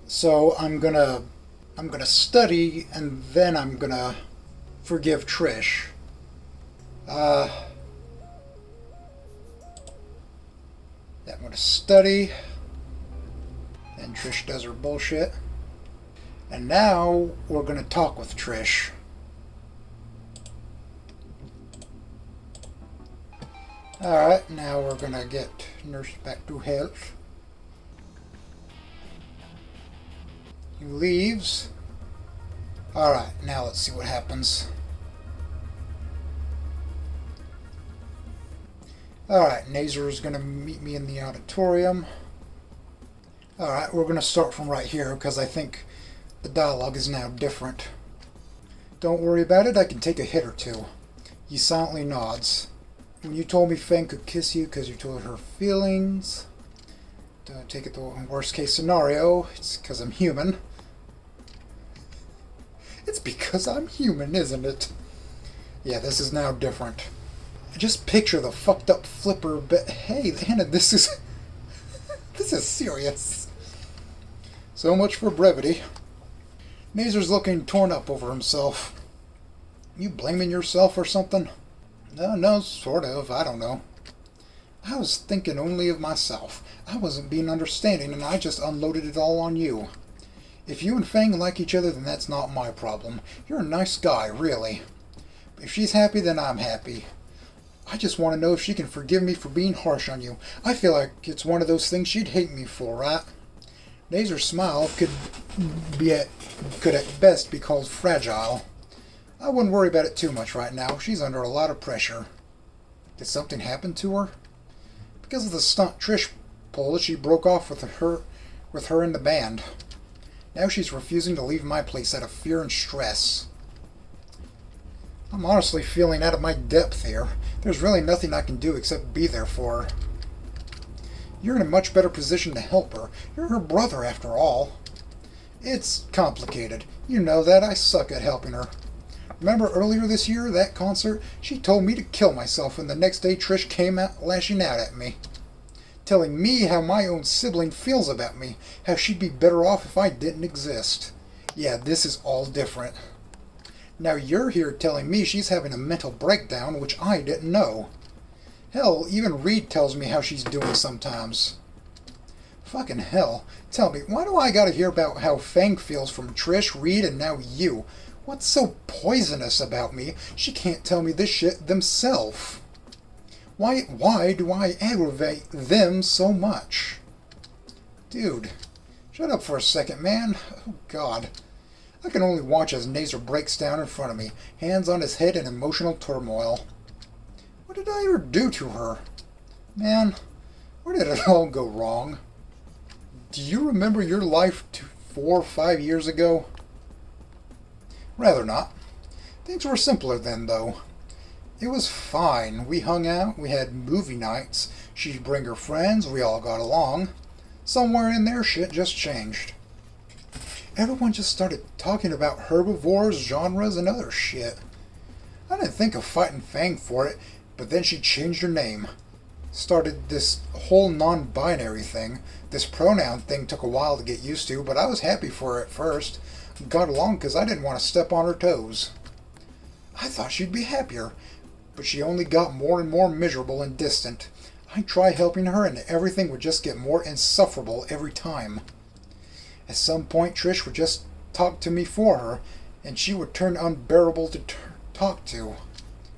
So I'm gonna study and then I'm gonna forgive Trish. Uh, I'm gonna study, and Trish does her bullshit. And now we're gonna talk with Trish. Alright, now we're gonna get Nurse back to health. He leaves. Alright, now let's see what happens. Alright, Nazar is gonna meet me in the auditorium. Alright, we're gonna start from right here because I think the dialogue is now different. Don't worry about it, I can take a hit or two. He silently nods. When you told me Fang could kiss you because you told her feelings, don't take it the worst case scenario, it's because I'm human. It's because I'm human, isn't it? Yeah, this is now different. Just picture the fucked up flipper, but hey, Hannah, this is... this is serious. So much for brevity. Nazar's looking torn up over himself. You blaming yourself or something? No, sort of, I don't know. I was thinking only of myself. I wasn't being understanding and I just unloaded it all on you. If you and Fang like each other, then that's not my problem. You're a nice guy, really. If she's happy, then I'm happy. I just want to know if she can forgive me for being harsh on you. I feel like it's one of those things she'd hate me for, right? Nazar's smile could at best be called fragile. I wouldn't worry about it too much right now. She's under a lot of pressure. Did something happen to her? Because of the stunt Trish pulled, she broke off with her in the band. Now she's refusing to leave my place out of fear and stress. I'm honestly feeling out of my depth here. There's really nothing I can do except be there for her. You're in a much better position to help her. You're her brother, after all. It's complicated. You know that. I suck at helping her. Remember earlier this year, that concert? She told me to kill myself, and the next day Trish came out lashing out at me. Telling me how my own sibling feels about me. How she'd be better off if I didn't exist. Yeah, this is all different. Now you're here telling me she's having a mental breakdown, which I didn't know. Hell, even Reed tells me how she's doing sometimes. Fucking hell. Tell me, why do I gotta hear about how Fang feels from Trish, Reed, and now you? What's so poisonous about me? She can't tell me this shit themselves. Why do I aggravate them so much? Dude, shut up for a second, man. Oh, God. I can only watch as Nazar breaks down in front of me, hands on his head in emotional turmoil. What did I ever do to her? Man, where did it all go wrong? Do you remember your life 4 or 5 years ago? Rather not. Things were simpler then, though. It was fine. We hung out, we had movie nights, she'd bring her friends, we all got along. Somewhere in there, shit just changed. Everyone just started talking about herbivores, genres, and other shit. I didn't think of fighting Fang for it, but then she changed her name. Started this whole non-binary thing. This pronoun thing took a while to get used to, but I was happy for her at first. Got along because I didn't want to step on her toes. I thought she'd be happier, but she only got more and more miserable and distant. I'd try helping her and everything would just get more insufferable every time. At some point Trish would just talk to me for her, and she would turn unbearable to talk to.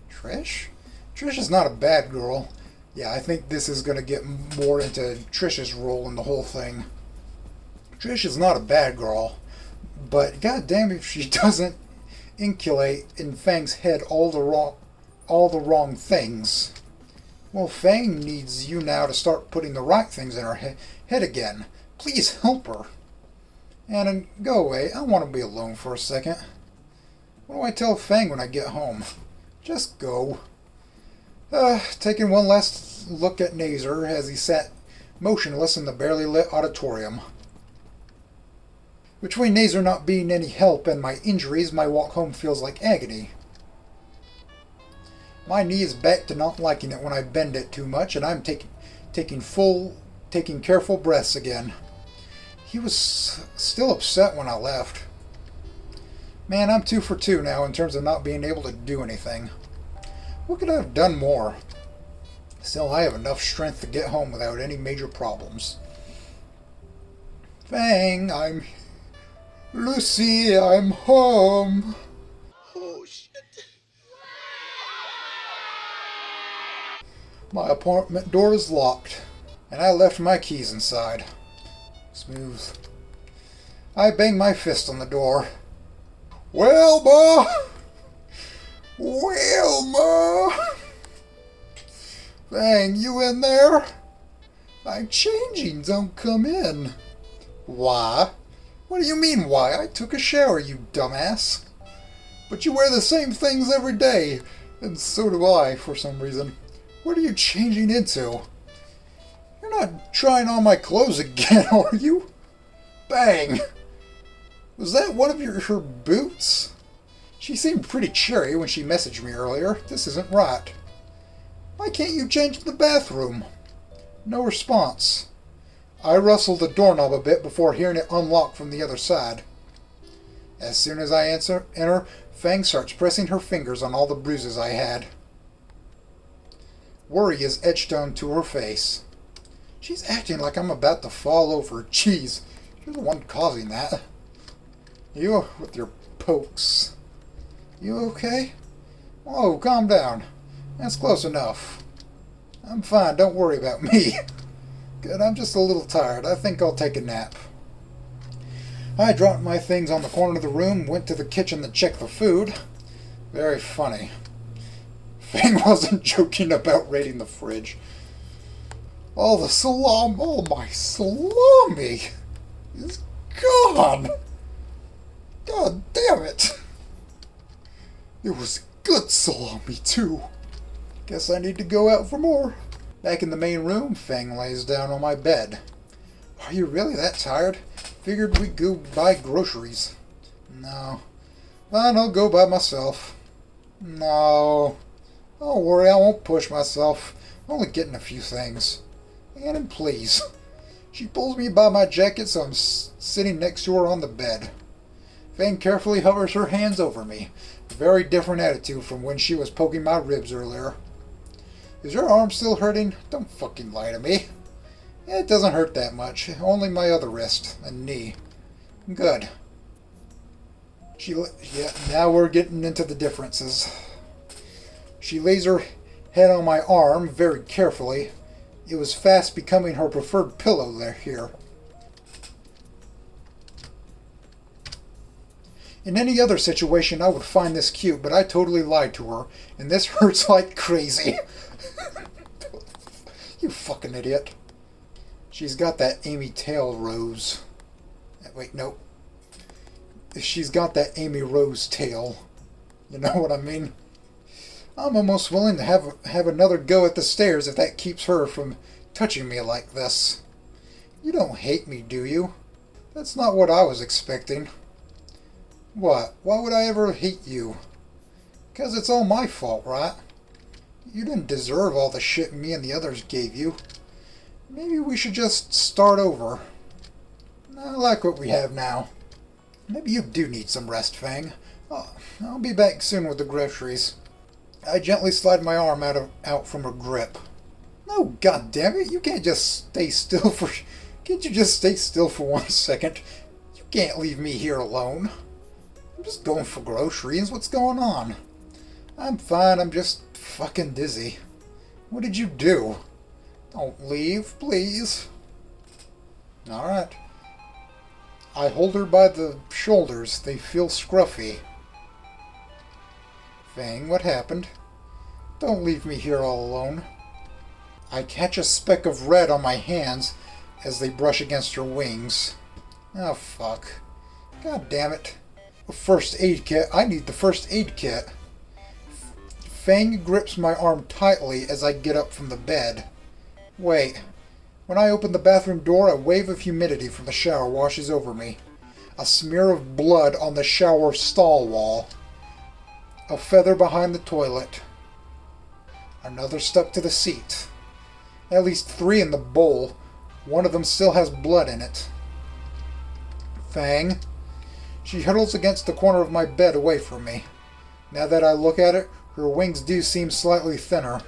Trish? Trish is not a bad girl. Yeah, I think this is going to get more into Trish's role in the whole thing. Trish is not a bad girl. But goddamn if she doesn't inculcate in Fang's head all the wrong things. Well, Fang needs you now to start putting the right things in her head again. Please help her. Annon, go away. I want to be alone for a second. What do I tell Fang when I get home? Just go. Taking one last look at Nazar as he sat motionless in the barely lit auditorium. Between Nazar not being any help and my injuries, my walk home feels like agony. My knee is back to not liking it when I bend it too much, and I'm taking careful breaths again. He was still upset when I left. Man, I'm 2 for 2 now in terms of not being able to do anything. What could I have done more? Still, I have enough strength to get home without any major problems. Fang, I'm... Lucy, I'm home. Oh, shit. My apartment door is locked, and I left my keys inside. Smooth. I bang my fist on the door. Well, Ma! Well, Ma! Fang, you in there? I'm changing, don't come in. Why? What do you mean, why? I took a shower, you dumbass. But you wear the same things every day, and so do I, for some reason. What are you changing into? You're not trying on my clothes again, are you? Bang! Was that one of her boots? She seemed pretty cheery when she messaged me earlier. This isn't right. Why can't you change in the bathroom? No response. I rustled the doorknob a bit before hearing it unlock from the other side. As soon as I enter, Fang starts pressing her fingers on all the bruises I had. Worry is etched onto her face. She's acting like I'm about to fall over. Jeez, you're the one causing that. You with your pokes. You okay? Whoa, calm down. That's close enough. I'm fine, don't worry about me. Good, I'm just a little tired. I think I'll take a nap. I dropped my things on the corner of the room, went to the kitchen to check the food. Very funny. Fang wasn't joking about raiding the fridge. All the all my salami is gone. God damn it. It was good salami, too. Guess I need to go out for more. Back in the main room, Fang lays down on my bed. Are you really that tired? Figured we'd go buy groceries. No. Fine, I'll go by myself. No. Don't worry, I won't push myself. I'm only getting a few things. Annon, please. She pulls me by my jacket so I'm sitting next to her on the bed. Fang carefully hovers her hands over me. A very different attitude from when she was poking my ribs earlier. Is your arm still hurting? Don't fucking lie to me. It doesn't hurt that much. Only my other wrist and knee. Good. Yeah, now we're getting into the differences. She lays her head on my arm very carefully. It was fast becoming her preferred pillow here. In any other situation, I would find this cute, but I totally lied to her, and this hurts like crazy. You fucking idiot. She's got that Amy tail rose. Wait, no. She's got that Amy Rose tail. You know what I mean? I'm almost willing to have another go at the stairs if that keeps her from touching me like this. You don't hate me, do you? That's not what I was expecting. What? Why would I ever hate you? 'Cause it's all my fault, right? You didn't deserve all the shit me and the others gave you. Maybe we should just start over. I like what we have now. Maybe you do need some rest, Fang. I'll be back soon with the groceries. I gently slide my arm out from her grip. No, goddammit, you can't just stay still for... Can't you just stay still for 1 second? You can't leave me here alone. I'm just going for groceries. What's going on? I'm fine. I'm just fucking dizzy. What did you do? Don't leave, please. Alright. I hold her by the shoulders. They feel scruffy. Fang, what happened? Don't leave me here all alone. I catch a speck of red on my hands as they brush against her wings. Oh, fuck. God damn it. A first aid kit. I need the first aid kit. Fang grips my arm tightly as I get up from the bed. Wait. When I open the bathroom door, a wave of humidity from the shower washes over me. A smear of blood on the shower stall wall. A feather behind the toilet. Another stuck to the seat. At least 3 in the bowl. One of them still has blood in it. Fang. She huddles against the corner of my bed away from me. Now that I look at it, her wings do seem slightly thinner.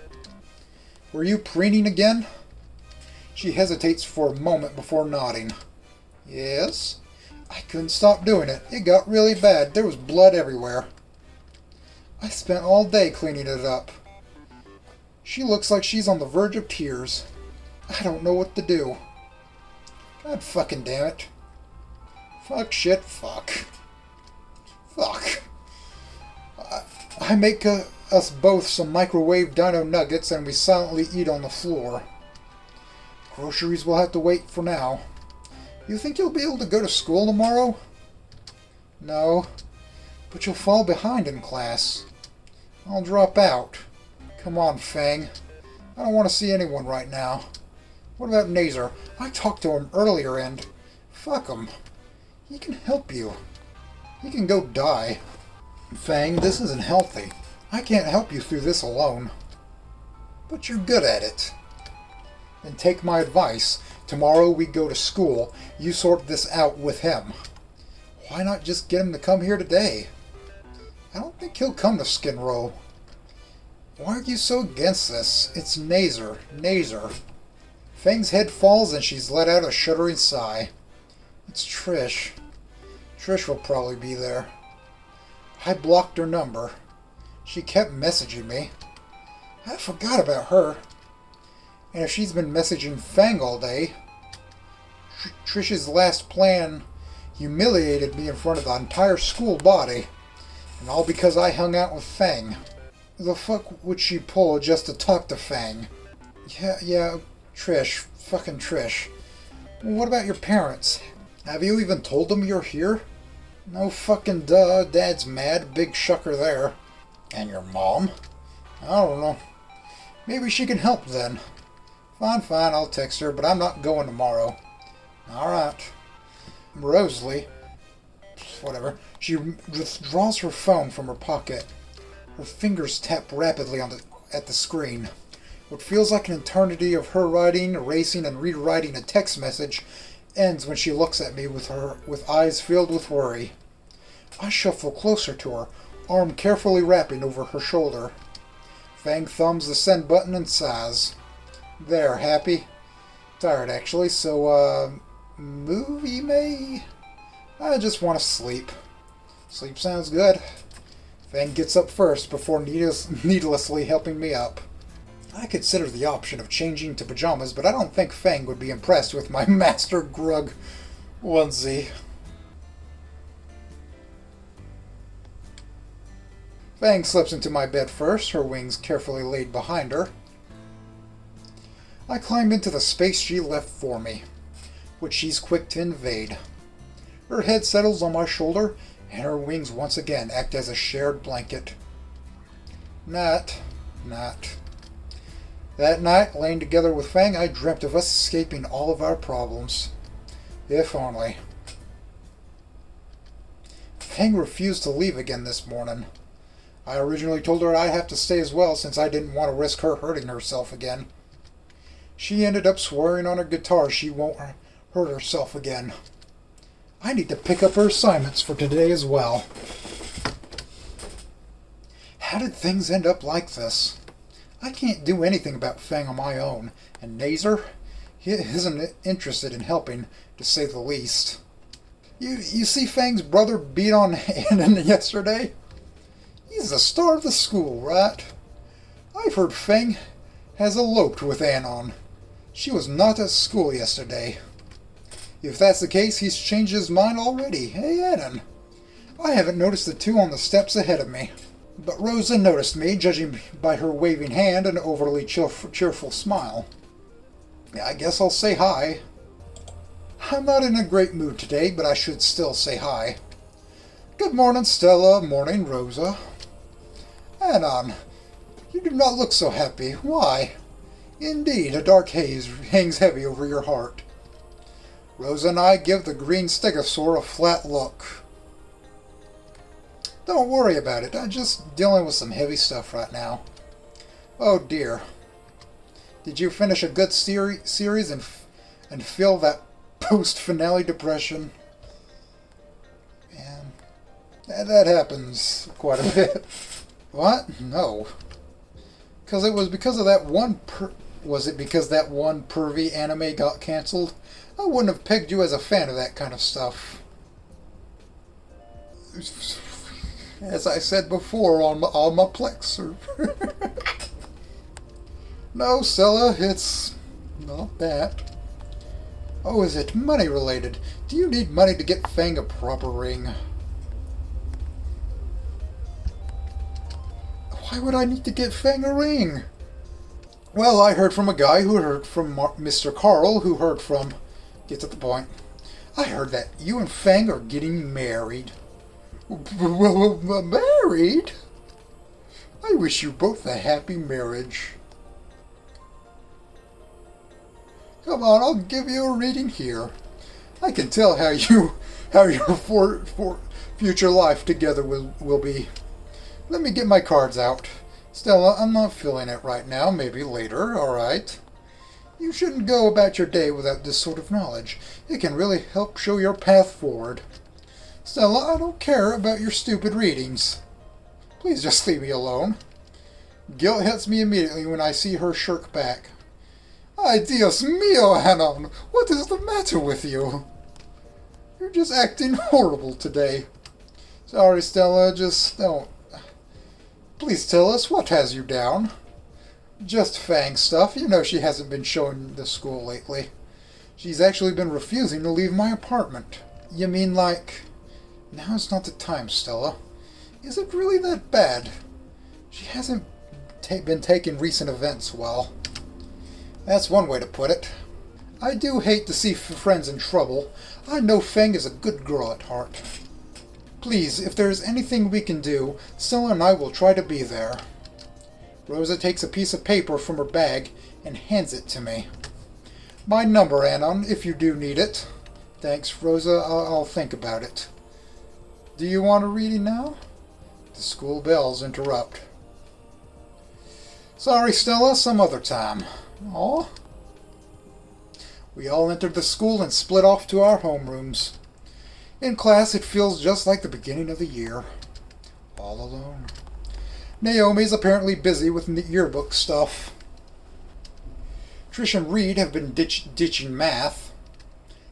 Were you preening again? She hesitates for a moment before nodding. Yes. I couldn't stop doing it. It got really bad. There was blood everywhere. I spent all day cleaning it up. She looks like she's on the verge of tears. I don't know what to do. God fucking damn it. Fuck shit fuck. Fuck. I make us both some microwave dino nuggets and we silently eat on the floor. Groceries will have to wait for now. You think you'll be able to go to school tomorrow? No, but you'll fall behind in class. I'll drop out. Come on, Fang. I don't want to see anyone right now. What about Nazer? I talked to him earlier and... Fuck him. He can help you. He can go die. Fang, this isn't healthy. I can't help you through this alone. But you're good at it. Then take my advice. Tomorrow we go to school. You sort this out with him. Why not just get him to come here today? I don't think he'll come to Skin Row. Why are you so against this? It's Nazer. Nazer. Fang's head falls and she's let out a shuddering sigh. It's Trish. Trish will probably be there. I blocked her number. She kept messaging me. I forgot about her. And if she's been messaging Fang all day... Trish's last plan humiliated me in front of the entire school body. And all because I hung out with Fang. The fuck would she pull just to talk to Fang? Yeah, Trish. Fucking Trish. What about your parents? Have you even told them you're here? No fucking duh. Dad's mad. Big shucker there. And your mom? I don't know. Maybe she can help then. Fine, I'll text her, but I'm not going tomorrow. Alright. Rosalie. Whatever. She withdraws her phone from her pocket. Her fingers tap rapidly at the screen. What feels like an eternity of her writing, erasing, and rewriting a text message ends when she looks at me with eyes filled with worry. I shuffle closer to her, arm carefully wrapping over her shoulder. Fang thumbs the send button and sighs. There, happy? Tired, actually, so, movie, may? I just want to sleep. Sleep sounds good. Fang gets up first before needlessly helping me up. I consider the option of changing to pajamas, but I don't think Fang would be impressed with my Master Grug onesie. Fang slips into my bed first, her wings carefully laid behind her. I climb into the space she left for me, which she's quick to invade. Her head settles on my shoulder, and her wings once again act as a shared blanket. Night. That night, laying together with Fang, I dreamt of us escaping all of our problems. If only. Fang refused to leave again this morning. I originally told her I'd have to stay as well since I didn't want to risk her hurting herself again. She ended up swearing on her guitar she won't hurt herself again. I need to pick up her assignments for today as well. How did things end up like this? I can't do anything about Fang on my own, and Nazer, he isn't interested in helping, to say the least. You see Fang's brother beat on ANON yesterday? He's the star of the school, right? I've heard Fang has eloped with ANON. She was not at school yesterday. If that's the case, he's changed his mind already. Hey, ANON. I haven't noticed the two on the steps ahead of me. But Rosa noticed me, judging by her waving hand and overly cheerful smile. I guess I'll say hi. I'm not in a great mood today, but I should still say hi. Good morning, Stella. Morning, Rosa. ANON, you do not look so happy. Why? Indeed, a dark haze hangs heavy over your heart. Rosa and I give the green stegosaur a flat look. Don't worry about it. I'm just dealing with some heavy stuff right now. Oh dear. Did you finish a good series and feel that post-finale depression? That happens quite a bit. What? No. Because it was because of that one was it because that one pervy anime got cancelled? I wouldn't have pegged you as a fan of that kind of stuff. As I said before on my Plex server. No, Stella, it's not that. Oh, is it money related? Do you need money to get Fang a proper ring? Why would I need to get Fang a ring? Well, I heard from a guy who heard from Mr. Carl, who heard from... Get to the point. I heard that you and Fang are getting married. Married? I wish you both a happy marriage. Come on, I'll give you a reading here. I can tell how your future life together will be. Let me get my cards out. Stella, I'm not feeling it right now. Maybe later, alright? You shouldn't go about your day without this sort of knowledge. It can really help show your path forward. Stella, I don't care about your stupid readings. Please just leave me alone. Guilt hits me immediately when I see her shirk back. Ay, Dios mío, ANON! What is the matter with you? You're just acting horrible today. Sorry, Stella, just don't. Please tell us what has you down. Just Fang stuff. You know she hasn't been showing the school lately. She's actually been refusing to leave my apartment. You mean like... Now's not the time, Stella. Is it really that bad? She hasn't been taking recent events well. That's one way to put it. I do hate to see friends in trouble. I know Fang is a good girl at heart. Please, if there is anything we can do, Stella and I will try to be there. Rosa takes a piece of paper from her bag and hands it to me. My number, ANON, if you do need it. Thanks, Rosa. I'll think about it. Do you want a reading now? The school bells interrupt. Sorry, Stella, some other time. Aw. We all entered the school and split off to our homerooms. In class, it feels just like the beginning of the year. All alone. Naomi's apparently busy with the yearbook stuff. Trish and Reed have been ditching math.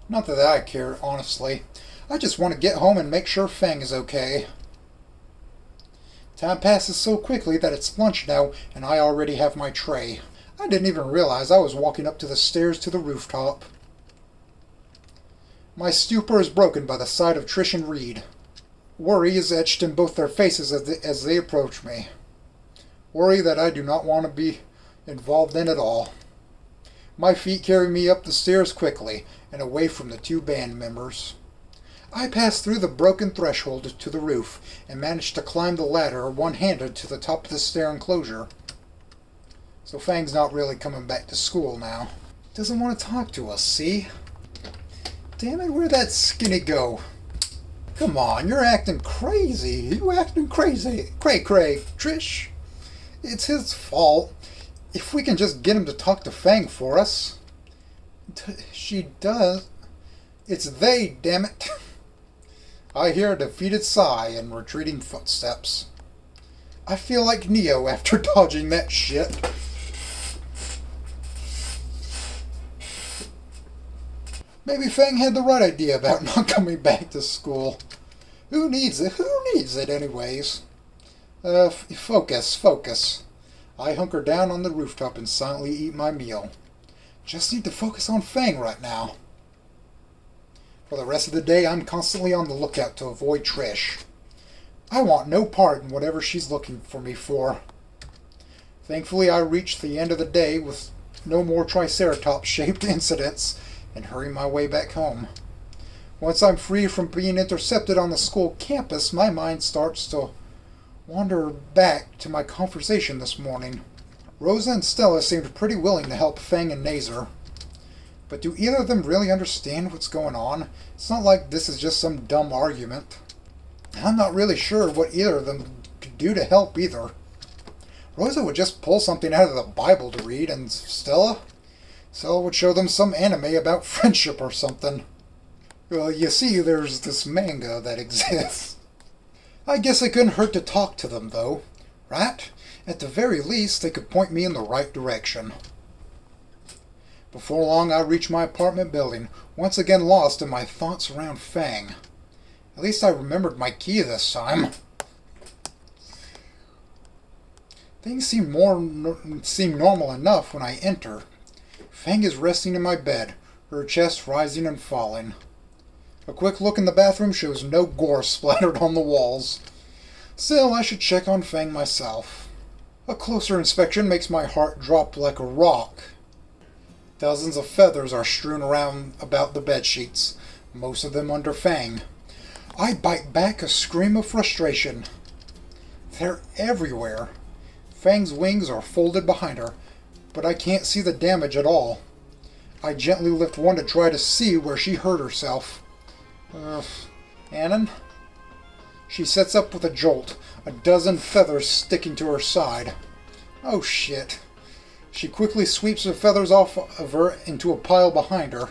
Not that I care, honestly. I just want to get home and make sure Fang is okay. Time passes so quickly that it's lunch now, and I already have my tray. I didn't even realize I was walking up to the stairs to the rooftop. My stupor is broken by the sight of Trish and Reed. Worry is etched in both their faces as they approach me. Worry that I do not want to be involved in at all. My feet carry me up the stairs quickly and away from the two band members. I pass through the broken threshold to the roof and manage to climb the ladder one-handed to the top of the stair enclosure. So Fang's not really coming back to school now. Doesn't want to talk to us, see? Damn it, where'd that skinny go? Come on, you're acting crazy. You acting crazy. Cray, Trish. It's his fault. If we can just get him to talk to Fang for us. She does. It's they, damn it. I hear a defeated sigh and retreating footsteps. I feel like Neo after dodging that shit. Maybe Fang had the right idea about not coming back to school. Who needs it? Who needs it anyways? Focus. I hunker down on the rooftop and silently eat my meal. Just need to focus on Fang right now. For the rest of the day, I'm constantly on the lookout to avoid Trish. I want no part in whatever she's looking for me for. Thankfully, I reach the end of the day with no more Triceratops-shaped incidents and hurry my way back home. Once I'm free from being intercepted on the school campus, my mind starts to wander back to my conversation this morning. Rosa and Stella seemed pretty willing to help Fang and Nazer. But do either of them really understand what's going on? It's not like this is just some dumb argument. I'm not really sure what either of them could do to help either. Rosa would just pull something out of the Bible to read, and Stella would show them some anime about friendship or something. Well, you see, there's this manga that exists. I guess it couldn't hurt to talk to them, though, right? At the very least, they could point me in the right direction. Before long, I reached my apartment building, once again lost in my thoughts around Fang. At least I remembered my key this time. Things seem normal enough when I enter. Fang is resting in my bed, her chest rising and falling. A quick look in the bathroom shows no gore splattered on the walls. Still, I should check on Fang myself. A closer inspection makes my heart drop like a rock. Dozens of feathers are strewn around about the bedsheets, most of them under Fang. I bite back a scream of frustration. They're everywhere. Fang's wings are folded behind her, but I can't see the damage at all. I gently lift one to try to see where she hurt herself. ANON? She sits up with a jolt, a dozen feathers sticking to her side. Oh shit. She quickly sweeps the feathers off of her into a pile behind her.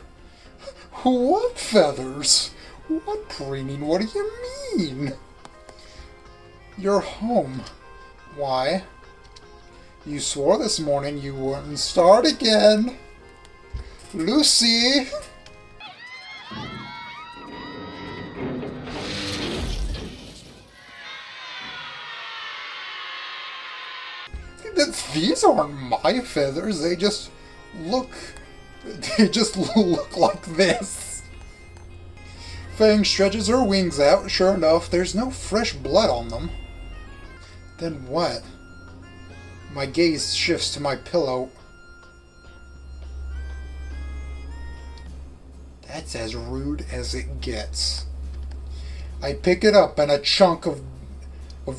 What feathers? What preening? What do you mean? You're home. Why? You swore this morning you wouldn't start again. Lucy! These aren't my feathers, they just look like this. Fang stretches her wings out. Sure enough, there's no fresh blood on them. Then what? My gaze shifts to my pillow. That's as rude as it gets. I pick it up and a chunk of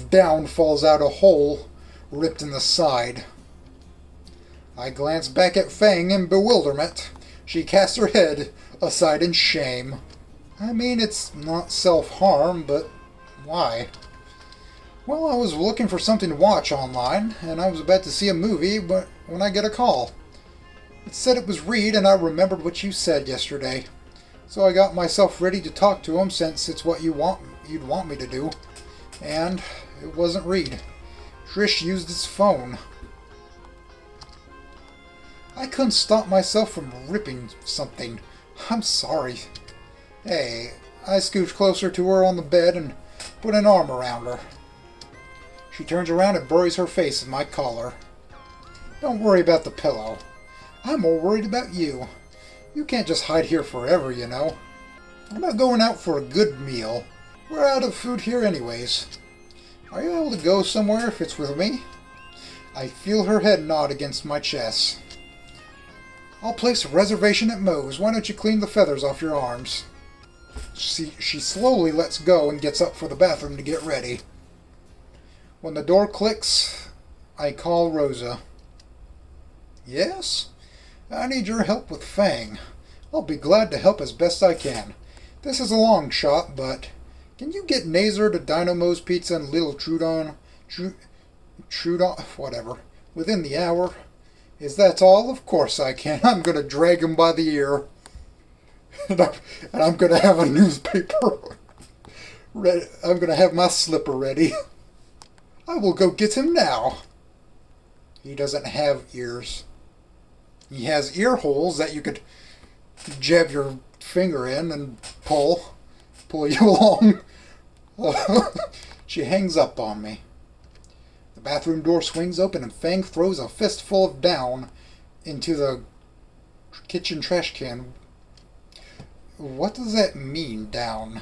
down falls out a hole ripped in the side. I glance back at Fang in bewilderment. She casts her head aside in shame. I mean, it's not self-harm, but why? Well, I was looking for something to watch online, and I was about to see a movie, but when I get a call. It said it was Reed, and I remembered what you said yesterday. So I got myself ready to talk to him, since it's what you'd want me to do. And it wasn't Reed. Trish used his phone. I couldn't stop myself from ripping something. I'm sorry. Hey, I scooched closer to her on the bed and put an arm around her. She turns around and buries her face in my collar. Don't worry about the pillow. I'm more worried about you. You can't just hide here forever, you know. I'm not going out for a good meal. We're out of food here anyways. Are you able to go somewhere if it's with me? I feel her head nod against my chest. I'll place a reservation at Moe's. Why don't you clean the feathers off your arms? She slowly lets go and gets up for the bathroom to get ready. When the door clicks, I call Rosa. Yes? I need your help with Fang. I'll be glad to help as best I can. This is a long shot, but can you get Nazer to Dynamo's Pizza and Little Trudon, whatever, within the hour? Is that all? Of course I can. I'm going to drag him by the ear. And I'm going to have a newspaper ready. I'm going to have my slipper ready. I will go get him now. He doesn't have ears. He has ear holes that you could jab your finger in and pull you along. She hangs up on me. The bathroom door swings open and Fang throws a fistful of down into the kitchen trash can. What does that mean, down?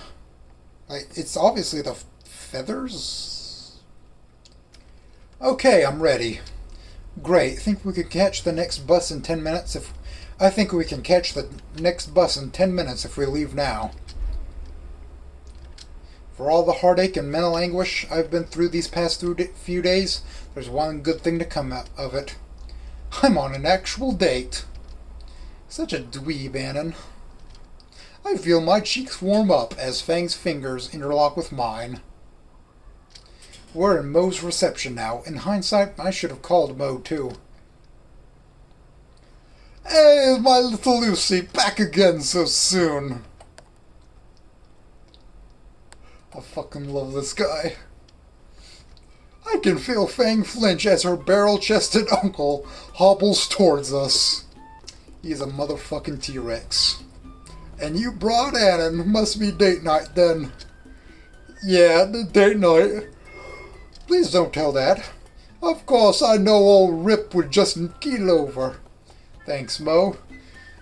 Like, it's obviously the feathers? Okay, I'm ready. Great. Think we could catch the next bus in 10 minutes if... I think we can catch the next bus in 10 minutes if we leave now. For all the heartache and mental anguish I've been through these past few days, there's one good thing to come out of it. I'm on an actual date. Such a dweeb, ANON. I feel my cheeks warm up as Fang's fingers interlock with mine. We're in Moe's reception now. In hindsight, I should have called Moe too. Hey, my little Lucy, back again so soon. I fucking love this guy. I can feel Fang flinch as her barrel-chested uncle hobbles towards us. He's a motherfucking T-Rex. And you brought Anon. Must be date night then. Yeah, the date night. Please don't tell that. Of course, I know old Rip would just keel over. Thanks, Mo.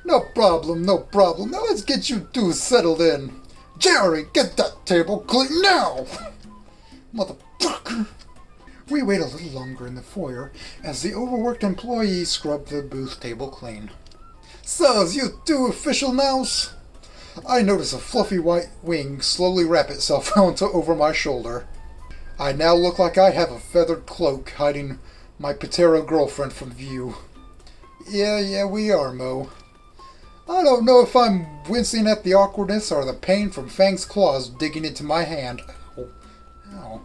No problem, no problem. Now let's get you two settled in. Jerry, get that table clean now! Motherfucker! We wait a little longer in the foyer as the overworked employees scrub the booth table clean. So's you two official nows? I notice a fluffy white wing slowly wrap itself onto over my shoulder. I now look like I have a feathered cloak hiding my Patero girlfriend from view. Yeah, we are, Mo. I don't know if I'm wincing at the awkwardness or the pain from Fang's claws digging into my hand. Ow.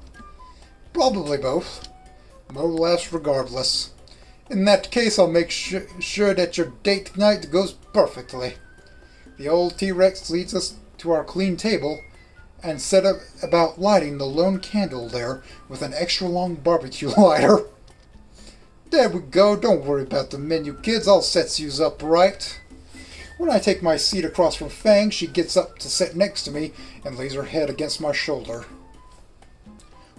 Probably both. Mo laughs regardless. In that case, I'll make sure that your date night goes perfectly. The old T-Rex leads us to our clean table and set up about lighting the lone candle there with an extra long barbecue lighter. There we go. Don't worry about the menu, kids. I'll set yous up right. When I take my seat across from Fang, she gets up to sit next to me and lays her head against my shoulder.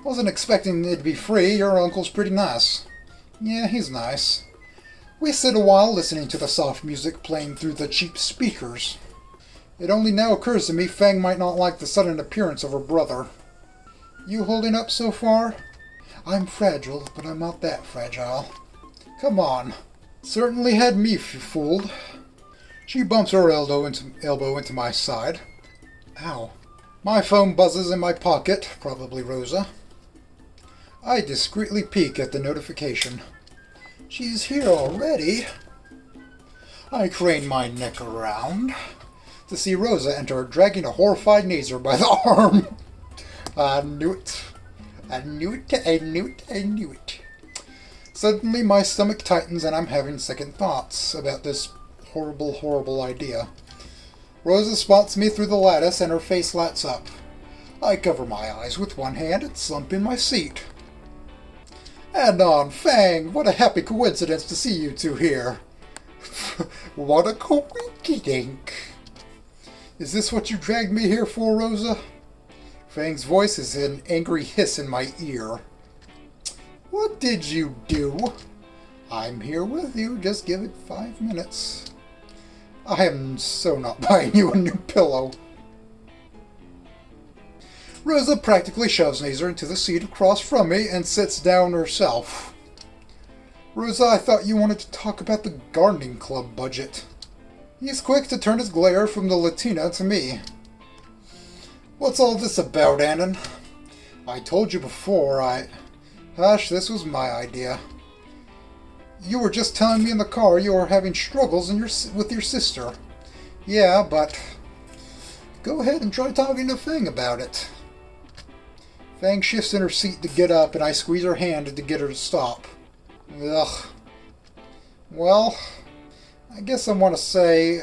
Wasn't expecting it to be free. Your uncle's pretty nice. Yeah, he's nice. We sit a while listening to the soft music playing through the cheap speakers. It only now occurs to me Fang might not like the sudden appearance of her brother. You holding up so far? I'm fragile, but I'm not that fragile. Come on. Certainly had me fooled. She bumps her elbow into my side. Ow. My phone buzzes in my pocket, probably Rosa. I discreetly peek at the notification. She's here already. I crane my neck around to see Rosa enter, dragging a horrified Nazer by the arm. I knew it. I knew it. Suddenly my stomach tightens and I'm having second thoughts about this horrible idea. Rosa spots me through the lattice and her face lights up. I cover my eyes with one hand and slump in my seat. Anon, Fang, what a happy coincidence to see you two here. What a coinky-dink. Is this what you dragged me here for, Rosa? Fang's voice is an angry hiss in my ear. What did you do? I'm here with you. Just give it 5 minutes. I am so not buying you a new pillow. Rosa practically shoves Nazer into the seat across from me and sits down herself. Rosa, I thought you wanted to talk about the gardening club budget. He's quick to turn his glare from the Latina to me. What's all this about, Anon? I told you before, Hush, this was my idea. You were just telling me in the car you were having struggles with your sister. Yeah, but go ahead and try talking to Fang about it. Fang shifts in her seat to get up, and I squeeze her hand to get her to stop. Ugh. Well, I guess I want to say,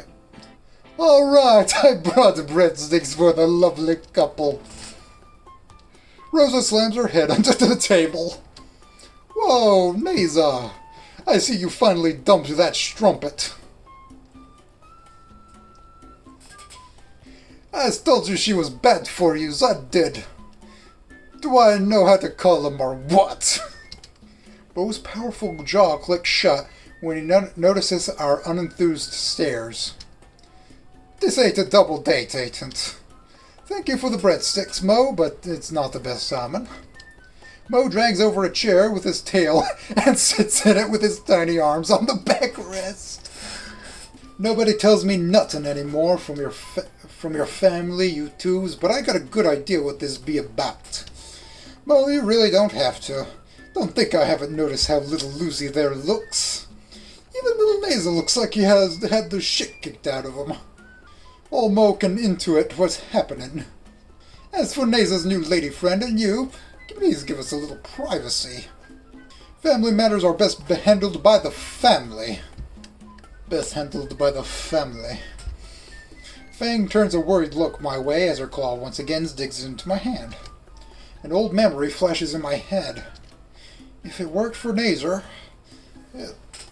all right, I brought the breadsticks for the lovely couple. Rosa slams her head under the table. Whoa, Nazer. I see you finally dumped that strumpet. I told you she was bad for you, I did. Do I know how to call them or what? Bo's powerful jaw clicks shut when he notices our unenthused stares. This ain't a double date, ain't it? Thank you for the breadsticks, Mo, but it's not the best salmon. Mo drags over a chair with his tail and sits in it with his tiny arms on the backrest. Nobody tells me nothing anymore from your family, you twos, but I got a good idea what this be about. Mo, you really don't have to. Don't think I haven't noticed how little Lucy there looks. Even little Nazer looks like he has had the shit kicked out of him. All Mo can intuit what's happening. As for Nazer's new lady friend and you, please give us a little privacy. Family matters are best handled by the family. Best handled by the family. Fang turns a worried look my way as her claw once again digs into my hand. An old memory flashes in my head. If it worked for Nazer,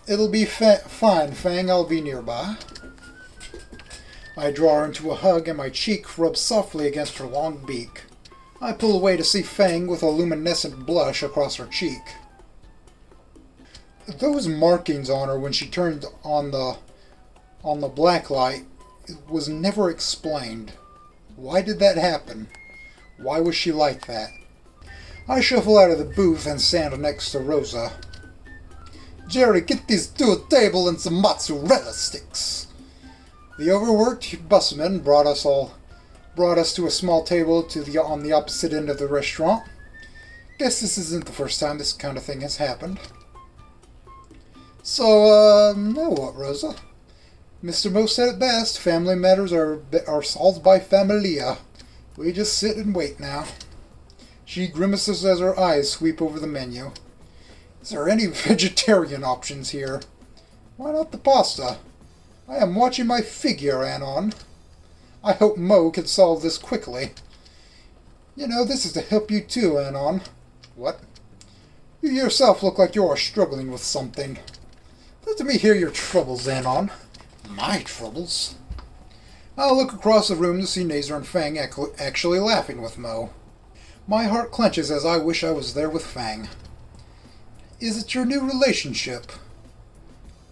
it'll be fine, Fang. I'll be nearby. I draw her into a hug and my cheek rubs softly against her long beak. I pull away to see Fang with a luminescent blush across her cheek. Those markings on her when she turned on the black light was never explained. Why did that happen? Why was she like that? I shuffle out of the booth and stand next to Rosa. Jerry, get these to a table and some mozzarella sticks. The overworked busman brought us to a small table on the opposite end of the restaurant. Guess this isn't the first time this kind of thing has happened. So, now what, Rosa? Mr. Mo said it best. Family matters are solved by familia. We just sit and wait now. She grimaces as her eyes sweep over the menu. Is there any vegetarian options here? Why not the pasta? I am watching my figure, Anon. I hope Mo can solve this quickly. You know, this is to help you too, Anon. What? You yourself look like you are struggling with something. Let me hear your troubles, Anon. My troubles? I'll look across the room to see Nazer and Fang actually laughing with Mo. My heart clenches as I wish I was there with Fang. Is it your new relationship?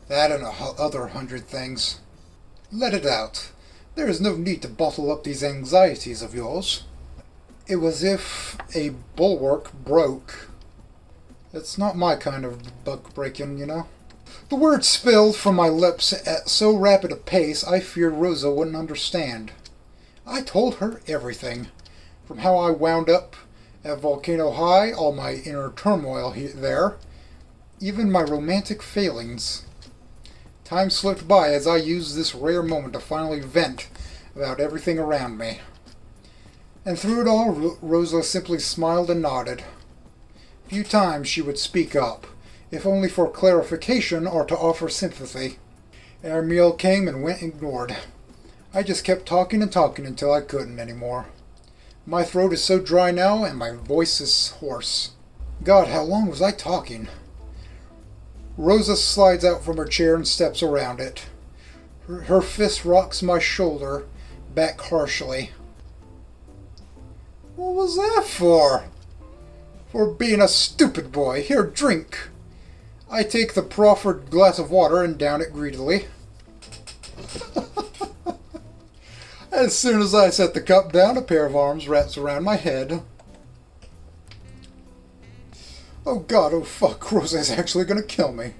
That and other 100 things. Let it out. There is no need to bottle up these anxieties of yours. It was if a bulwark broke. It's not my kind of buck breaking, you know. The words spilled from my lips at so rapid a pace I feared Rosa wouldn't understand. I told her everything. From how I wound up at Volcano High, all my inner turmoil there, even my romantic failings. Time slipped by as I used this rare moment to finally vent about everything around me. And through it all, Rosa simply smiled and nodded. Few times she would speak up, if only for clarification or to offer sympathy. Our meal came and went ignored. I just kept talking and talking until I couldn't anymore. My throat is so dry now and my voice is hoarse. God, how long was I talking? Rosa slides out from her chair and steps around it. Her fist rocks my shoulder back harshly. What was that for? For being a stupid boy. Here, drink. I take the proffered glass of water and down it greedily. As soon as I set the cup down, a pair of arms wraps around my head. Oh God, oh fuck, Rosa's actually gonna kill me.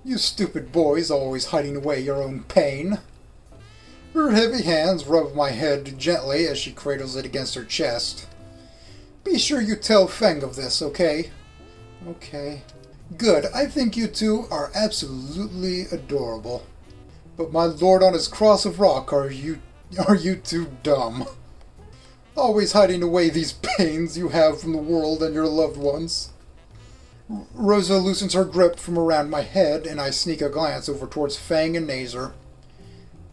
You stupid boys always hiding away your own pain. Her heavy hands rub my head gently as she cradles it against her chest. Be sure you tell Fang of this, okay? Okay. Good, I think you two are absolutely adorable. But my lord on his cross of rock, are you too dumb? Always hiding away these pains you have from the world and your loved ones. Rosa loosens her grip from around my head, and I sneak a glance over towards Fang and Nazer.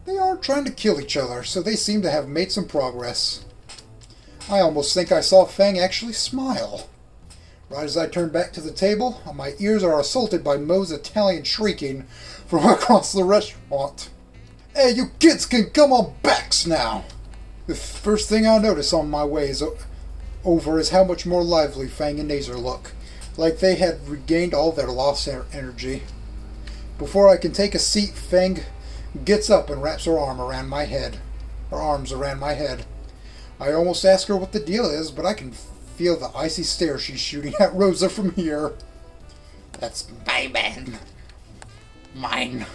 They aren't trying to kill each other, so they seem to have made some progress. I almost think I saw Fang actually smile. Right as I turn back to the table, my ears are assaulted by Mo's Italian shrieking from across the restaurant. Hey, you kids can come on backs now! The first thing I notice on my way over is how much more lively Fang and Nazer look. Like they had regained all their lost energy. Before I can take a seat, Fang gets up and wraps her arms around my head. I almost ask her what the deal is, but I can feel the icy stare she's shooting at Rosa from here. That's my man. Mine.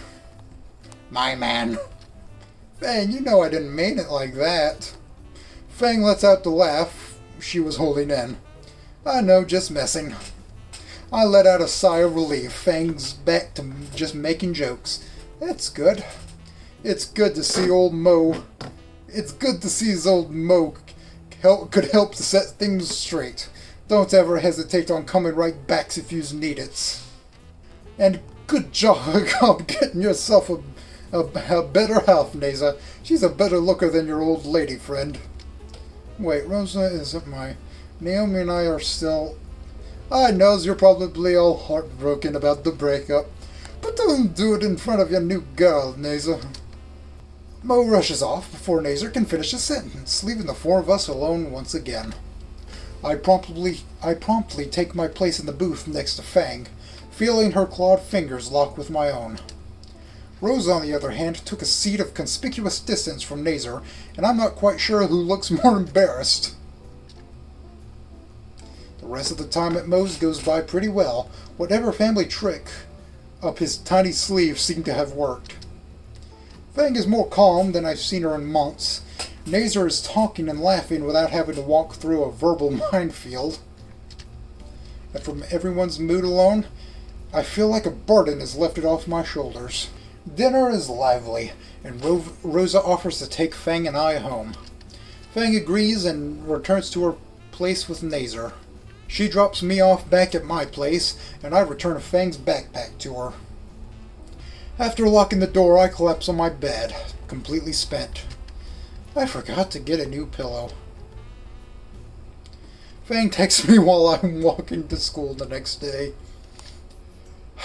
My man. Fang, you know I didn't mean it like that. Fang lets out the laugh she was holding in. I know, just messing. I let out a sigh of relief. Fang's back to just making jokes. That's good. It's good to see old Mo. It's good to see his old Mo could help to set things straight. Don't ever hesitate on coming right back if you need it. And good job getting yourself A better half, Neza. She's a better looker than your old lady friend. Wait, Rosa isn't my... Naomi and I are still... I knows you're probably all heartbroken about the breakup, but don't do it in front of your new girl, Neza. Mo rushes off before Nazer can finish his sentence, leaving the four of us alone once again. I promptly take my place in the booth next to Fang, feeling her clawed fingers lock with my own. Rose, on the other hand, took a seat of conspicuous distance from Nazer, and I'm not quite sure who looks more embarrassed. The rest of the time at Moe's goes by pretty well. Whatever family trick up his tiny sleeve seemed to have worked. Fang is more calm than I've seen her in months. Nazer is talking and laughing without having to walk through a verbal minefield. And from everyone's mood alone, I feel like a burden is lifted off my shoulders. Dinner is lively, and Rosa offers to take Fang and I home. Fang agrees and returns to her place with Nazer. She drops me off back at my place, and I return Fang's backpack to her. After locking the door, I collapse on my bed, completely spent. I forgot to get a new pillow. Fang texts me while I'm walking to school the next day.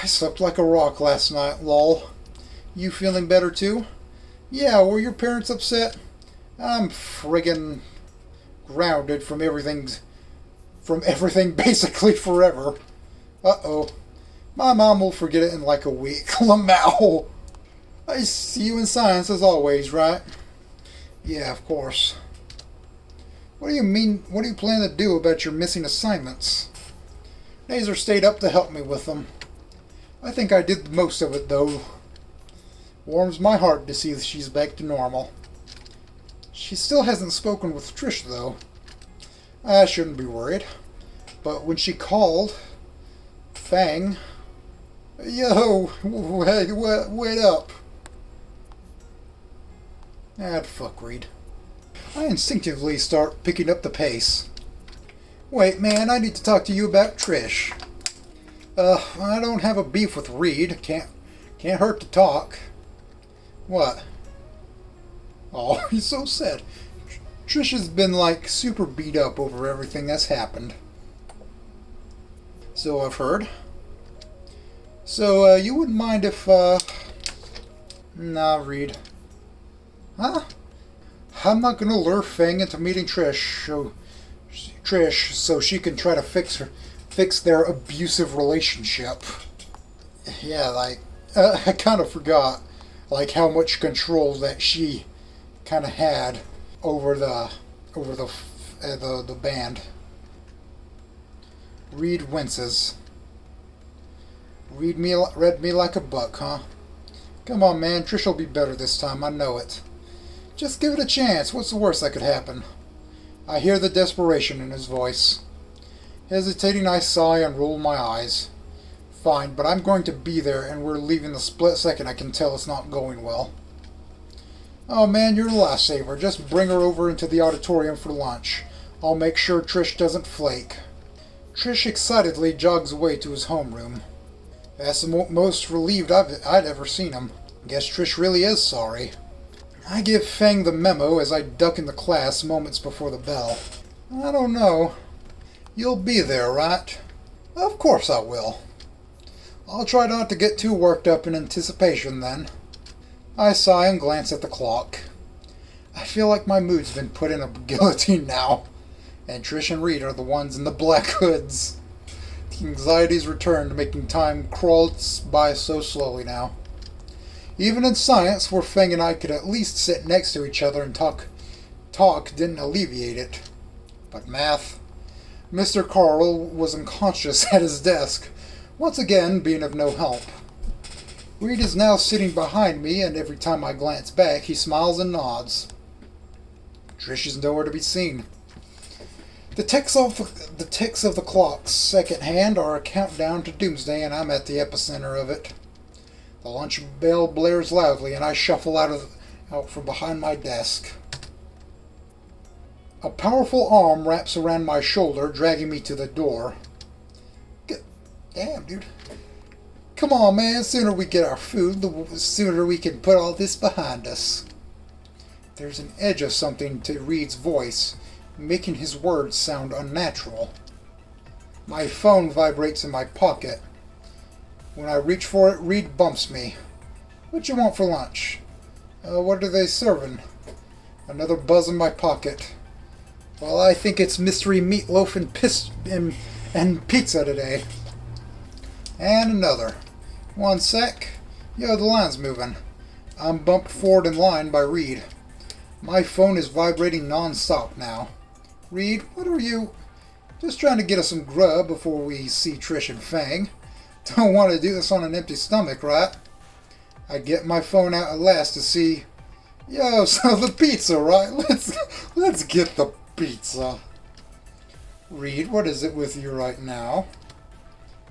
I slept like a rock last night, lol. You feeling better too? Yeah, were your parents upset? I'm friggin' grounded from everything basically forever. Uh-oh. My mom will forget it in like a week. Lamau! I see you in science as always, right? Yeah, of course. What do you mean? What do you plan to do about your missing assignments? Nazer stayed up to help me with them. I think I did most of it, though. Warms my heart to see that she's back to normal. She still hasn't spoken with Trish, though. I shouldn't be worried. But when she called, Fang... Yo, wait up. Fuckweed. I instinctively start picking up the pace. Wait, man, I need to talk to you about Trish. I don't have a beef with Reed. Can't hurt to talk. What? Oh, he's so sad. Trish has been, like, super beat up over everything that's happened. So I've heard. So, you wouldn't mind if, Nah, Reed. Huh? I'm not gonna lure Fang into meeting Trish so she can try to fix their abusive relationship. Yeah, like, I kind of forgot, like, how much control that she kind of had over the band. Reed winces. Read me like a buck, huh? Come on, man. Trish will be better this time. I know it. Just give it a chance. What's the worst that could happen? I hear the desperation in his voice. Hesitating, I sigh and roll my eyes. Fine, but I'm going to be there, and we're leaving the split second I can tell it's not going well. Oh, man, you're a lifesaver. Just bring her over into the auditorium for lunch. I'll make sure Trish doesn't flake. Trish excitedly jogs away to his homeroom. That's the most relieved I'd ever seen him. Guess Trish really is sorry. I give Fang the memo as I duck in the class moments before the bell. I don't know. You'll be there, right? Of course I will. I'll try not to get too worked up in anticipation then. I sigh and glance at the clock. I feel like my mood's been put in a guillotine now, and Trish and Reed are the ones in the black hoods. The anxieties returned, making time crawl by so slowly now. Even in science, where Fang and I could at least sit next to each other and talk didn't alleviate it. But math... Mr. Carl was unconscious at his desk, once again being of no help. Reed is now sitting behind me, and every time I glance back, he smiles and nods. Trish is nowhere to be seen. The ticks of the clock's second hand are a countdown to doomsday, and I'm at the epicenter of it. The lunch bell blares loudly, and I shuffle out from behind my desk. A powerful arm wraps around my shoulder, dragging me to the door. Damn, dude. Come on, man. The sooner we get our food, the sooner we can put all this behind us. There's an edge of something to Reed's voice, making his words sound unnatural. My phone vibrates in my pocket. When I reach for it, Reed bumps me. What you want for lunch? What are they serving? Another buzz in my pocket. Well, I think it's mystery meatloaf and pizza today. And another. One sec. Yo, the line's moving. I'm bumped forward in line by Reed. My phone is vibrating non-stop now. Reed, what are you? Just trying to get us some grub before we see Trish and Fang. Don't want to do this on an empty stomach, right? I get my phone out at last to see. Yo, so the pizza, right? Let's get the pizza. Reed, what is it with you right now?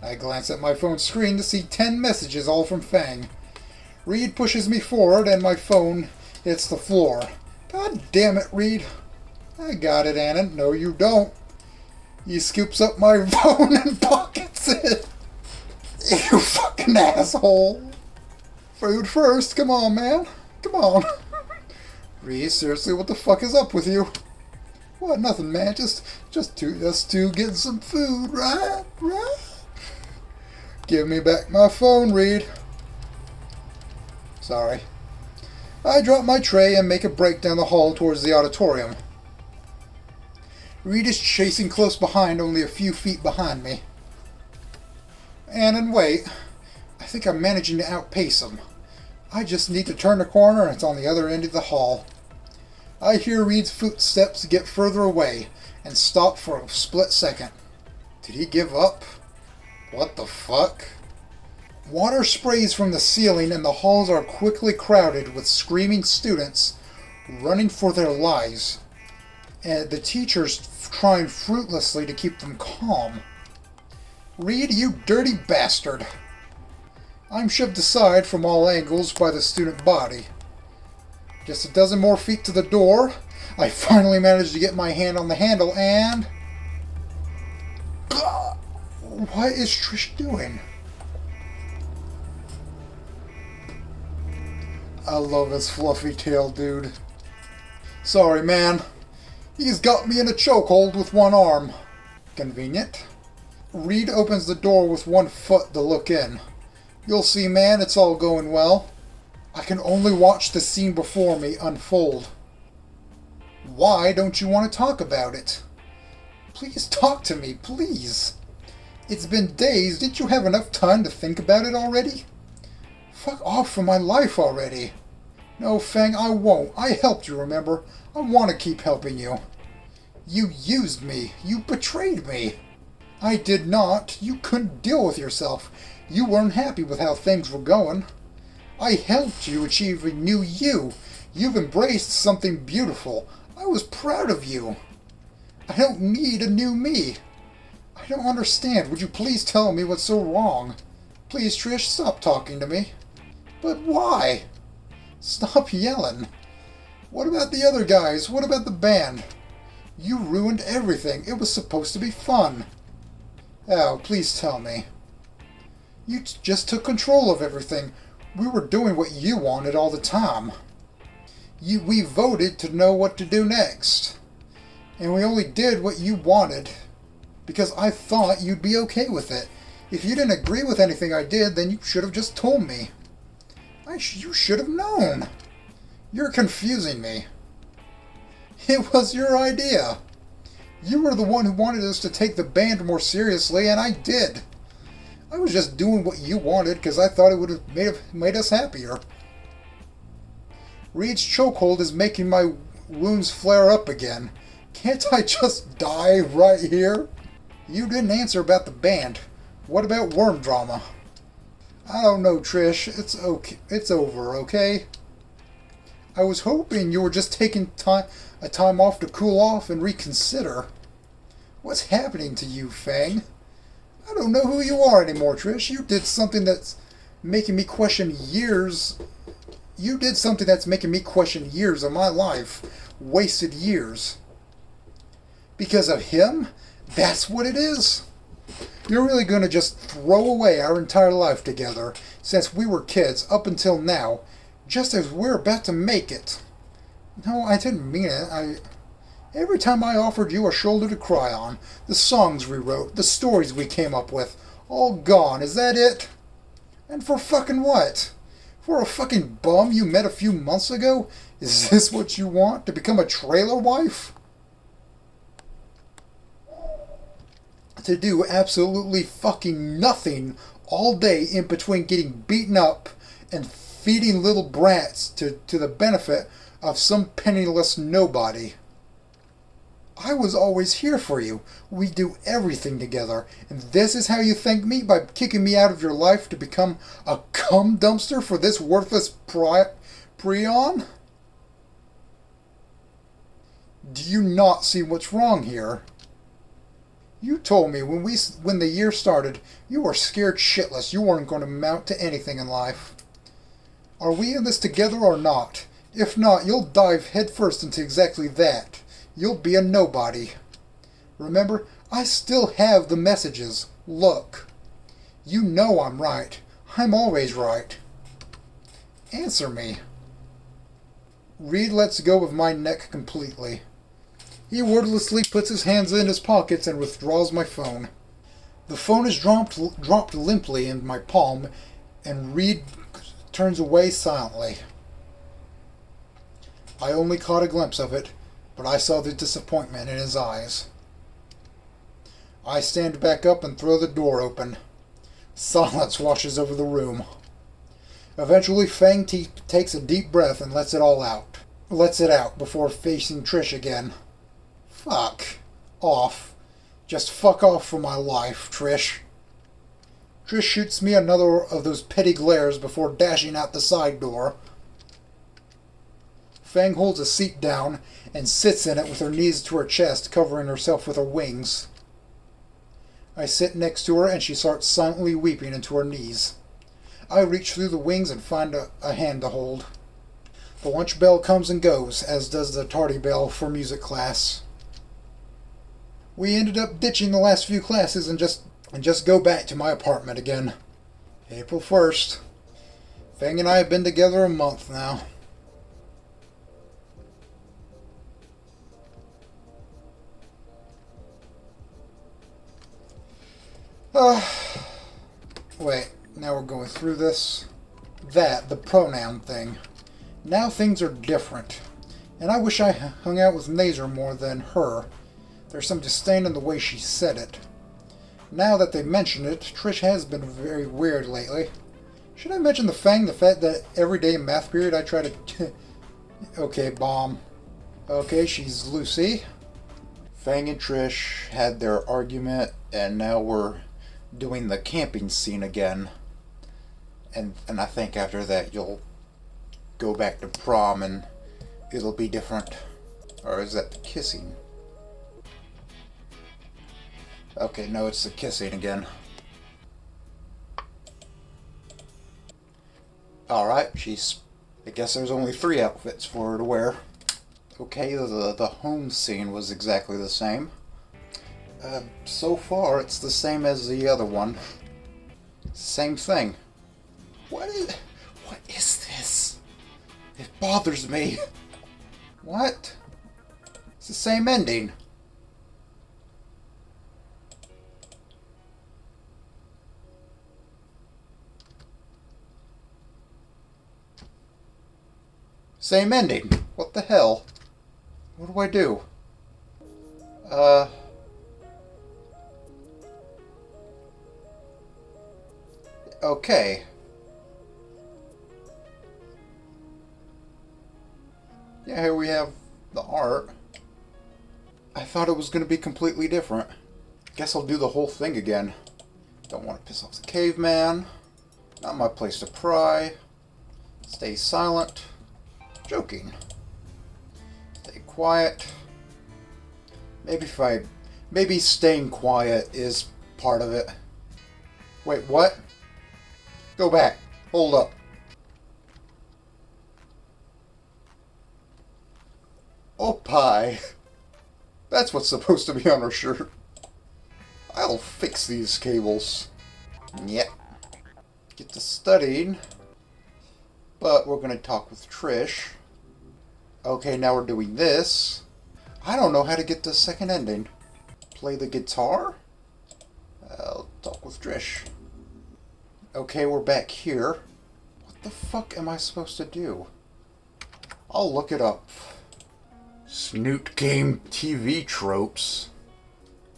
I glance at my phone screen to see 10 messages, all from Fang. Reed pushes me forward and my phone hits the floor. God damn it, Reed. I got it, Annon. No, you don't. He scoops up my phone and pockets it. You fucking asshole. Food first. Come on, man. Come on. Reed, seriously, what the fuck is up with you? What? Nothing, man. Just us two getting some food, right? Right? Give me back my phone, Reed. Sorry. I drop my tray and make a break down the hall towards the auditorium. Reed is chasing close behind, only a few feet behind me. Annon, wait. I think I'm managing to outpace him. I just need to turn the corner and it's on the other end of the hall. I hear Reed's footsteps get further away and stop for a split second. Did he give up? What the fuck? Water sprays from the ceiling and the halls are quickly crowded with screaming students running for their lives, and the teachers trying fruitlessly to keep them calm. Reed, you dirty bastard! I'm shoved aside from all angles by the student body. Just a dozen more feet to the door. I finally managed to get my hand on the handle and... What is Trish doing? I love his fluffy tail, dude. Sorry, man. He's got me in a chokehold with one arm. Convenient. Reed opens the door with one foot to look in. You'll see, man, it's all going well. I can only watch the scene before me unfold. Why don't you want to talk about it? Please talk to me, please. It's been days. Didn't you have enough time to think about it already? Fuck off from my life already. No, Fang, I won't. I helped you, remember? I want to keep helping you. You used me. You betrayed me. I did not. You couldn't deal with yourself. You weren't happy with how things were going. I helped you achieve a new you. You've embraced something beautiful. I was proud of you. I don't need a new me. I don't understand. Would you please tell me what's so wrong? Please, Trish, stop talking to me. But why? Stop yelling. What about the other guys? What about the band? You ruined everything. It was supposed to be fun. Oh, please tell me. You just took control of everything. We were doing what you wanted all the time. We voted to know what to do next. And we only did what you wanted because I thought you'd be okay with it. If you didn't agree with anything I did, then you should have just told me. You should have known. You're confusing me. It was your idea. You were the one who wanted us to take the band more seriously, and I did. I was just doing what you wanted because I thought it would have made us happier. Reed's chokehold is making my wounds flare up again. Can't I just die right here? You didn't answer about the band. What about worm drama? I don't know, Trish. It's okay. It's over, okay? I was hoping you were just taking a time off to cool off and reconsider. What's happening to you, Fang? I don't know who you are anymore, Trish. You did something that's making me question years. You did something that's making me question years of my life. Wasted years. Because of him? That's what it is? You're really gonna just throw away our entire life together, since we were kids up until now, just as we're about to make it. No, I didn't mean it. Every time I offered you a shoulder to cry on, the songs we wrote, the stories we came up with, all gone, is that it? And for fucking what? For a fucking bum you met a few months ago? Is this what you want? To become a trailer wife? To do absolutely fucking nothing all day in between getting beaten up and feeding little brats to the benefit of some penniless nobody. I was always here for you. We do everything together. And this is how you thank me? By kicking me out of your life to become a cum dumpster for this worthless prion? Do you not see what's wrong here? You told me when the year started, you were scared shitless. You weren't going to amount to anything in life. Are we in this together or not? If not, you'll dive headfirst into exactly that. You'll be a nobody. Remember, I still have the messages. Look. You know I'm right. I'm always right. Answer me. Reed lets go of my neck completely. He wordlessly puts his hands in his pockets and withdraws my phone. The phone is dropped limply in my palm, and Reed turns away silently. I only caught a glimpse of it, but I saw the disappointment in his eyes. I stand back up and throw the door open. Silence washes over the room. Eventually, Fang takes a deep breath and lets it all out. Lets it out before facing Trish again. Fuck off. Just fuck off from my life, Trish. Trish shoots me another of those petty glares before dashing out the side door. Fang holds a seat down and sits in it with her knees to her chest, covering herself with her wings. I sit next to her and she starts silently weeping into her knees. I reach through the wings and find a hand to hold. The lunch bell comes and goes, as does the tardy bell for music class. We ended up ditching the last few classes and just go back to my apartment again. April 1st. Fang and I have been together a month now. Wait, now we're going through this. The pronoun thing. Now things are different. And I wish I hung out with Nazer more than her. There's some disdain in the way she said it. Now that they mention it, Trish has been very weird lately. Should I mention the fact that every day in math period I try to... Okay, bomb. Okay, she's Lucy. Fang and Trish had their argument, and now we're doing the camping scene again. And I think after that you'll go back to prom and it'll be different. Or is that the kissing? Okay, no, it's the kissing again. Alright, I guess there's only 3 outfits for her to wear. Okay, the home scene was exactly the same. So far, it's the same as the other one. Same thing. What is this? It bothers me. What? It's the same ending. Same ending. What the hell? What do I do? Okay. Yeah, here we have the art. I thought it was going to be completely different. Guess I'll do the whole thing again. Don't want to piss off the caveman. Not my place to pry. Stay silent. Joking. Stay quiet. Maybe staying quiet is part of it. Wait, what? Go back. Hold up. Oh, pie. That's what's supposed to be on her shirt. I'll fix these cables. Yep. Get to studying. But we're gonna talk with Trish. Okay, now we're doing this. I don't know how to get the second ending. Play the guitar? I'll talk with Trish. Okay, we're back here. What the fuck am I supposed to do? I'll look it up. Snoot game TV tropes.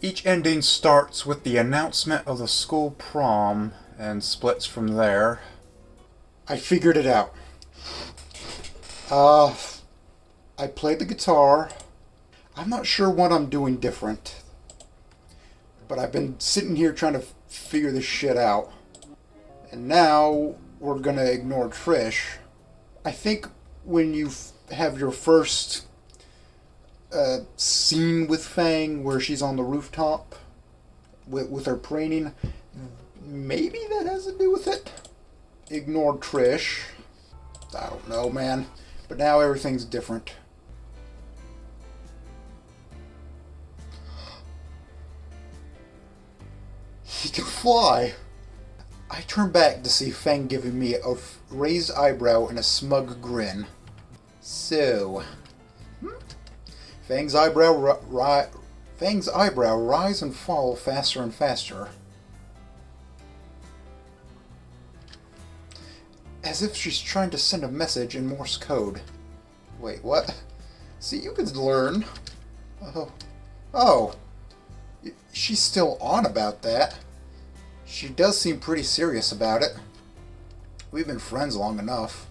Each ending starts with the announcement of the school prom and splits from there. I figured it out. I played the guitar. I'm not sure what I'm doing different. But I've been sitting here trying to figure this shit out. And now we're gonna ignore Trish. I think when you have your first scene with Fang where she's on the rooftop with her preening, maybe that has to do with it. Ignore Trish. I don't know, man. But now everything's different. He can fly. I turn back to see Fang giving me a raised eyebrow and a smug grin. So, Fang's eyebrow rise and fall faster and faster. As if she's trying to send a message in Morse code. Wait, what? See, you could learn. Oh. She's still on about that. She does seem pretty serious about it. We've been friends long enough.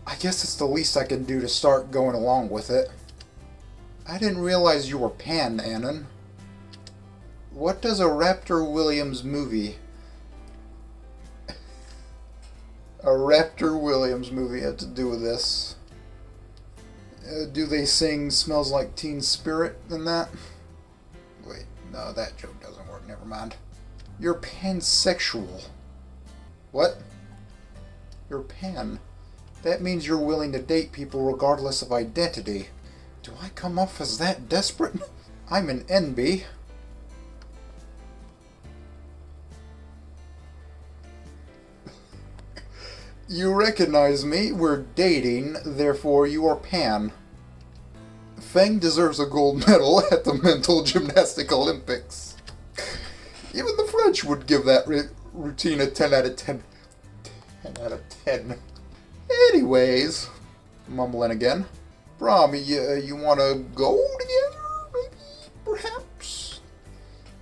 I guess it's the least I can do to start going along with it. I didn't realize you were Pan, ANON. What does a Raptor Williams movie... have to do with this? Do they sing Smells Like Teen Spirit in that? Wait, no, that joke doesn't work. Never mind. You're pansexual. What? You're pan. That means you're willing to date people regardless of identity. Do I come off as that desperate? I'm an NB. You recognize me, we're dating, therefore you are pan. Fang deserves a gold medal at the Mental Gymnastic Olympics. Even the French would give that routine a 10 out of 10. 10 out of 10. Anyways, mumbling again. Prom, you want to go together? Maybe? Perhaps?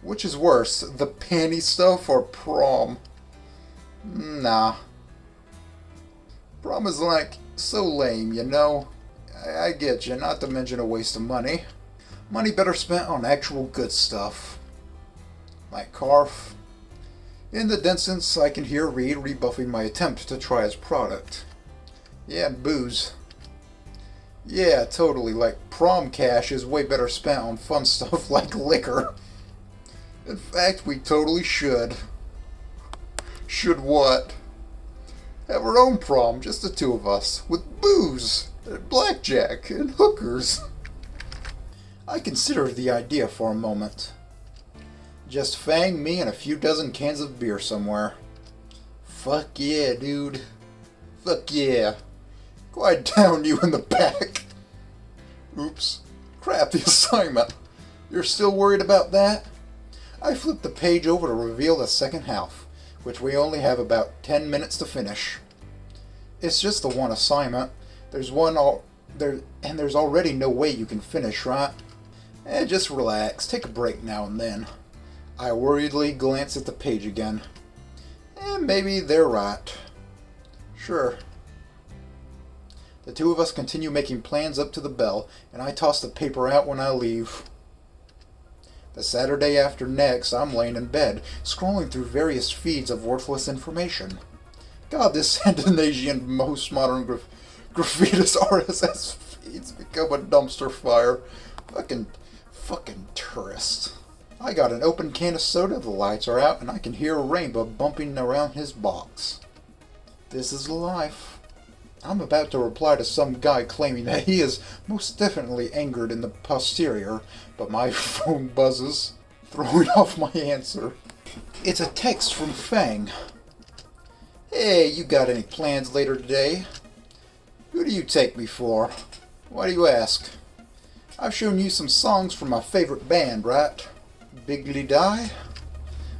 Which is worse, the panty stuff or prom? Nah. Prom is like, so lame, you know? I get you, not to mention a waste of money. Money better spent on actual good stuff. Like Carf. In the distance, I can hear Reed rebuffing my attempt to try his product. Yeah, booze. Yeah, totally, like prom cash is way better spent on fun stuff like liquor. In fact, we totally should. Should what? Have our own prom, just the two of us, with booze, and blackjack, and hookers. I considered the idea for a moment. Just Fang, me, and a few dozen cans of beer somewhere. Fuck yeah, dude. Fuck yeah. Quiet down, you in the back. Oops. Crap, the assignment. You're still worried about that? I flipped the page over to reveal the second half, which we only have about 10 minutes to finish. It's just the one assignment. There's already no way you can finish, right? Just relax. Take a break now and then. I worriedly glance at the page again. Maybe they're right. Sure. The two of us continue making plans up to the bell, and I toss the paper out when I leave. The Saturday after next, I'm laying in bed, scrolling through various feeds of worthless information. God, this Scandinavian most modern gratuitous RSS feeds become a dumpster fire. Fucking tourist. I got an open can of soda, the lights are out, and I can hear a rainbow bumping around his box. This is life. I'm about to reply to some guy claiming that he is most definitely angered in the posterior, but my phone buzzes. throwing off my answer. It's a text from Fang. Hey, you got any plans later today? Who do you take me for? Why do you ask? I've shown you some songs from my favorite band, right? Biggly Die?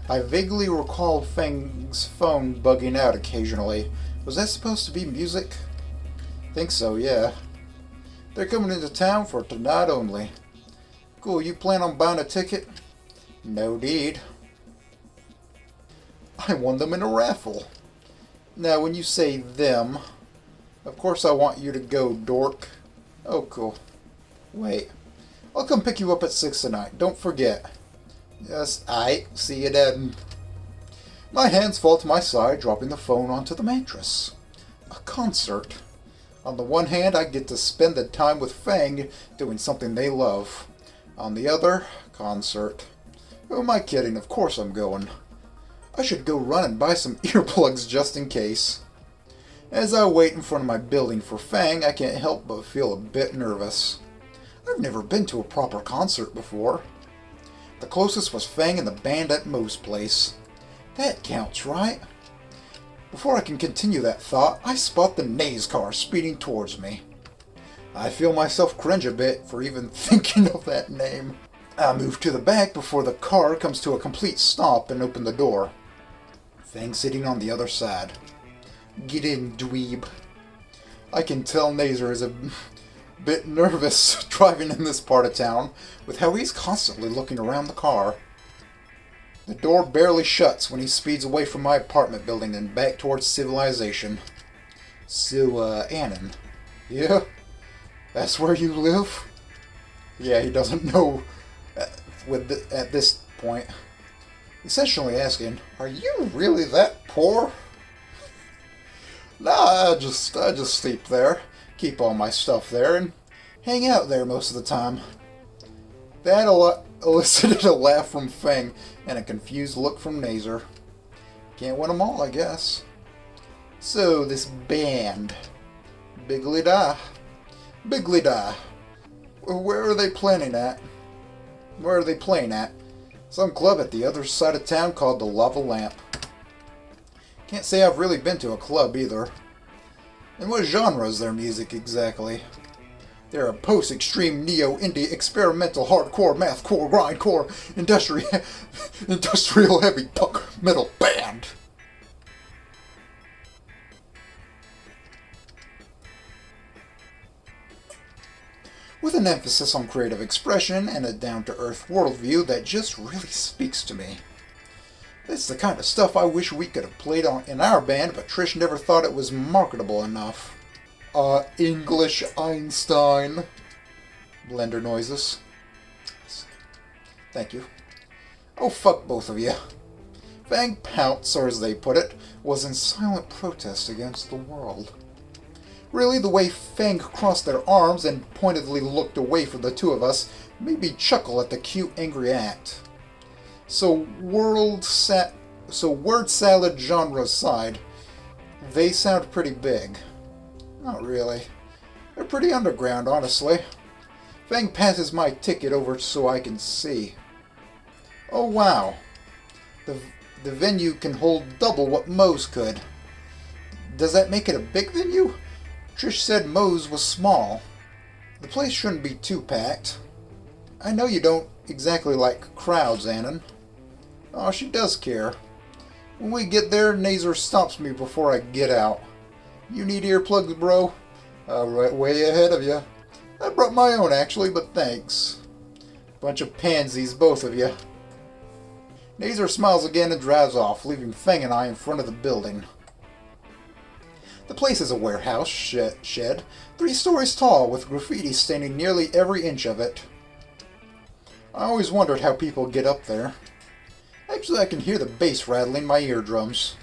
I vaguely recall Fang's phone bugging out occasionally. Was that supposed to be music? Think so, yeah. They're coming into town for tonight only. Cool, you plan on buying a ticket? No deed. I won them in a raffle. Now, when you say them, of course I want you to go, dork. Oh, cool. Wait. I'll come pick you up at 6 tonight. Don't forget. Yes, see you then. My hands fall to my side, dropping the phone onto the mattress. A concert. On the one hand, I get to spend the time with Fang doing something they love. On the other, concert. Who am I kidding? Of course I'm going. I should go run and buy some earplugs just in case. As I wait in front of my building for Fang, I can't help but feel a bit nervous. I've never been to a proper concert before. The closest was Fang and the band at Moe's place. That counts, right? Before I can continue that thought, I spot the Nays car speeding towards me. I feel myself cringe a bit for even thinking of that name. I move to the back before the car comes to a complete stop and open the door. Fang sitting on the other side. Get in, dweeb. I can tell Nazer is a bit nervous driving in this part of town with how he's constantly looking around the car. The door barely shuts when he speeds away from my apartment building and back towards civilization. So, ANON. Yeah? That's where you live? Yeah, he doesn't know at this point. Essentially asking, are you really that poor? Nah, I just sleep there, keep all my stuff there, and hang out there most of the time. That elicited a laugh from Fang and a confused look from Nazer. Can't win them all, I guess. So, this band. Biggly Die. Biggly Die. Where are they playing at? Where are they playing at? Some club at the other side of town called the Lava Lamp. Can't say I've really been to a club either. And what genre is their music exactly? They're a post-extreme neo-indie experimental hardcore mathcore grindcore industrial heavy punk metal band. With an emphasis on creative expression and a down-to-earth worldview that just really speaks to me. That's the kind of stuff I wish we could have played on in our band, but Trish never thought it was marketable enough. English Einstein. Blender noises. Thank you. Oh, fuck both of you. Fang Pounce, or as they put it, was in silent protest against the world. Really, the way Fang crossed their arms and pointedly looked away from the two of us made me chuckle at the cute, angry act. So word salad genre aside, they sound pretty big. Not really. They're pretty underground, honestly. Fang passes my ticket over so I can see. Oh wow. The venue can hold double what Moe's could. Does that make it a big venue? Trish said Moe's was small. The place shouldn't be too packed. I know you don't exactly like crowds, Anon. Oh, she does care. When we get there, Nazer stops me before I get out. You need earplugs, bro? Right way ahead of you. I brought my own, actually, but thanks. Bunch of pansies, both of you. Nazer smiles again and drives off, leaving Fang and I in front of the building. The place is a warehouse shed, 3 stories tall, with graffiti staining nearly every inch of it. I always wondered how people get up there. Actually, I can hear the bass rattling my eardrums.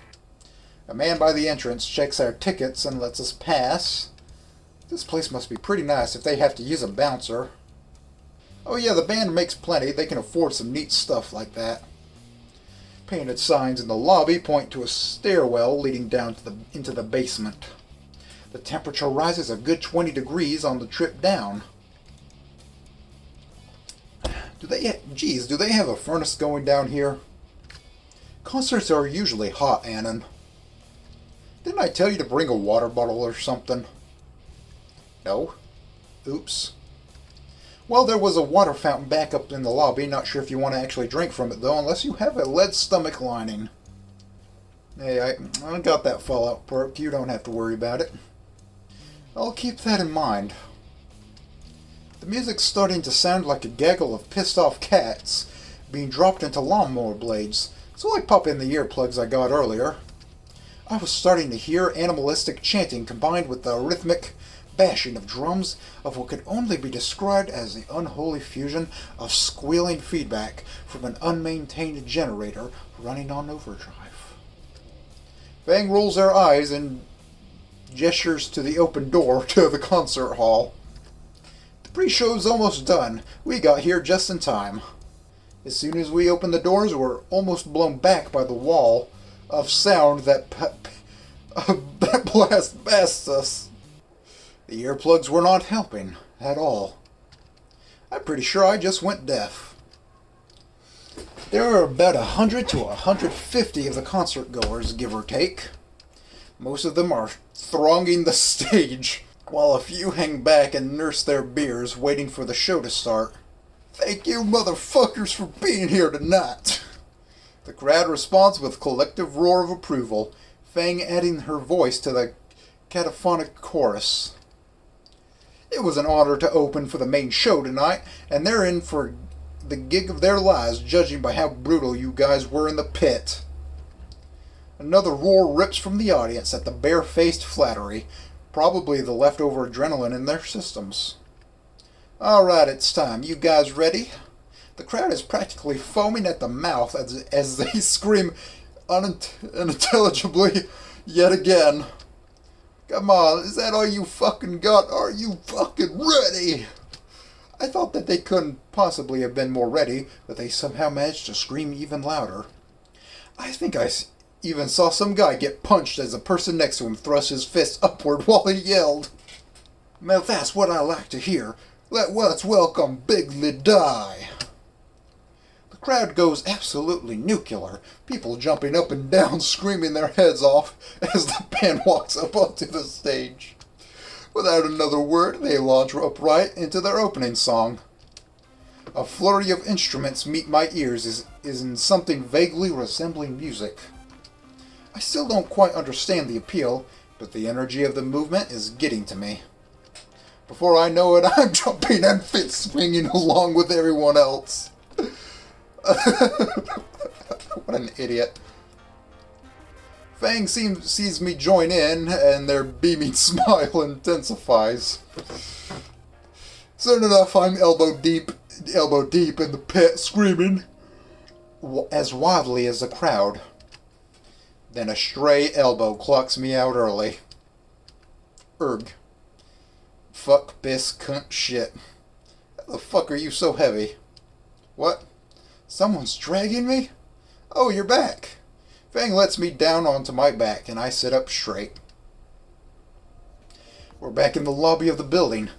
A man by the entrance checks our tickets and lets us pass. This place must be pretty nice if they have to use a bouncer. Oh yeah, the band makes plenty. They can afford some neat stuff like that. Painted signs in the lobby point to a stairwell leading down to into the basement. The temperature rises a good 20 degrees on the trip down. Do they have a furnace going down here? Concerts are usually hot, Anon. Didn't I tell you to bring a water bottle or something? No? Oops. Well, there was a water fountain back up in the lobby. Not sure if you want to actually drink from it, though, unless you have a lead stomach lining. Hey, I got that Fallout perk. You don't have to worry about it. I'll keep that in mind. The music's starting to sound like a gaggle of pissed-off cats being dropped into lawnmower blades, so I pop in the earplugs I got earlier. I was starting to hear animalistic chanting combined with the rhythmic bashing of drums of what could only be described as the unholy fusion of squealing feedback from an unmaintained generator running on overdrive. Fang rolls her eyes and gestures to the open door to the concert hall. The pre-show's almost done. We got here just in time. As soon as we opened the doors, we're almost blown back by the wall of sound that blasts past us. The earplugs were not helping at all. I'm pretty sure I just went deaf. There are about 100 to 150 of the concert goers, give or take. Most of them are thronging the stage, while a few hang back and nurse their beers, waiting for the show to start. Thank you motherfuckers for being here tonight. The crowd responds with collective roar of approval, Fang adding her voice to the cataphonic chorus. It was an honor to open for the main show tonight, and they're in for the gig of their lives, judging by how brutal you guys were in the pit. Another roar rips from the audience at the bare-faced flattery, probably the leftover adrenaline in their systems. Alright, it's time. You guys ready? The crowd is practically foaming at the mouth as they scream unintelligibly yet again. Come on, is that all you fucking got? Are you fucking ready? I thought that they couldn't possibly have been more ready, but they somehow managed to scream even louder. I think I even saw some guy get punched as the person next to him thrust his fist upward while he yelled. Now that's what I like to hear. Let's welcome Bigly Die. The crowd goes absolutely nuclear, people jumping up and down, screaming their heads off as the band walks up onto the stage. Without another word, they launch upright into their opening song. A flurry of instruments meet my ears is in something vaguely resembling music. I still don't quite understand the appeal, but the energy of the movement is getting to me. Before I know it, I'm jumping and fit swinging along with everyone else. What an idiot. Fang sees me join in, and their beaming smile intensifies. Soon enough, I'm elbow deep in the pit, screaming as wildly as the crowd. Then a stray elbow clucks me out early. Erg. Fuck, piss, cunt, shit. How the fuck are you so heavy? What? Someone's dragging me? Oh, you're back. Fang lets me down onto my back, and I sit up straight. We're back in the lobby of the building,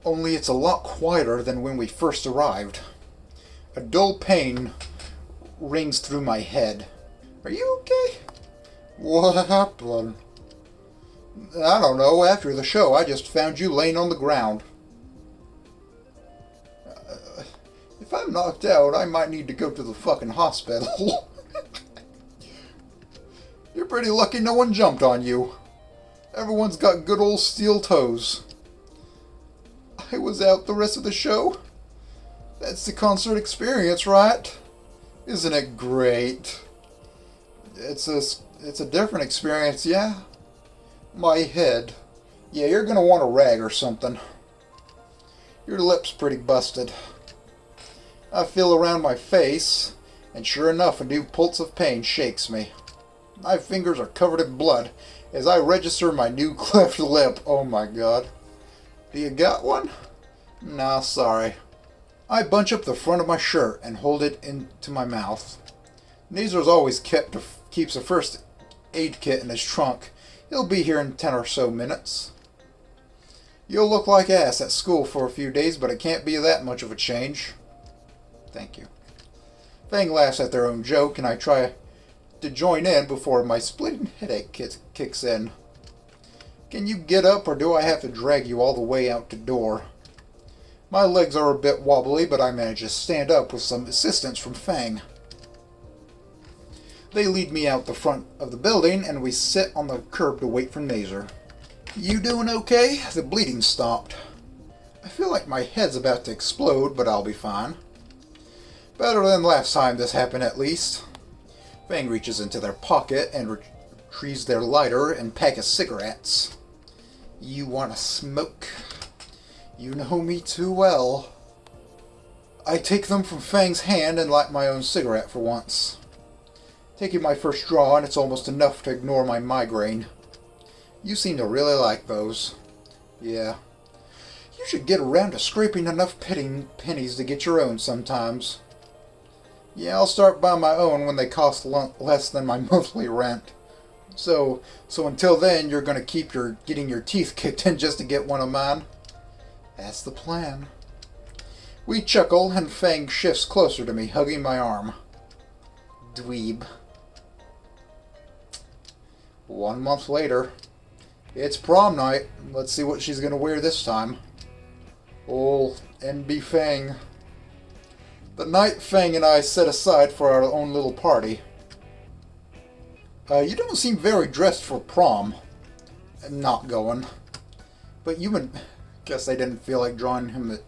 only it's a lot quieter than when we first arrived. A dull pain rings through my head. Are you okay? What happened? I don't know. After the show, I just found you laying on the ground. If I'm knocked out, I might need to go to the fucking hospital. You're pretty lucky no one jumped on you. Everyone's got good old steel toes. I was out the rest of the show. That's the concert experience, right? Isn't it great? It's a different experience, yeah? My head. Yeah, you're gonna want a rag or something. Your lip's pretty busted. I feel around my face, and sure enough, a new pulse of pain shakes me. My fingers are covered in blood as I register my new cleft lip. Oh my god. Do you got one? Nah, sorry. I bunch up the front of my shirt and hold it into my mouth. Neezer's always keeps a first aid kit in his trunk. He'll be here in 10 or so minutes. You'll look like ass at school for a few days, but it can't be that much of a change. Thank you. Fang laughs at their own joke, and I try to join in before my splitting headache kicks in. Can you get up, or do I have to drag you all the way out the door? My legs are a bit wobbly, but I manage to stand up with some assistance from Fang. They lead me out the front of the building, and we sit on the curb to wait for Naser. You doing okay? The bleeding stopped. I feel like my head's about to explode, but I'll be fine. Better than last time this happened, at least. Fang reaches into their pocket and retrieves their lighter and pack of cigarettes. You want to smoke? You know me too well. I take them from Fang's hand and light my own cigarette for once. Taking my first draw, and it's almost enough to ignore my migraine. You seem to really like those. Yeah. You should get around to scraping enough pennies to get your own sometimes. Yeah, I'll start buying my own when they cost less than my monthly rent. So until then, you're going to keep getting your teeth kicked in just to get one of mine? That's the plan. We chuckle, and Fang shifts closer to me, hugging my arm. Dweeb. 1 month later. It's prom night. Let's see what she's going to wear this time. Old NB Fang. The night Fang and I set aside for our own little party. You don't seem very dressed for prom. I'm not going. But you would guess they didn't feel like drawing him.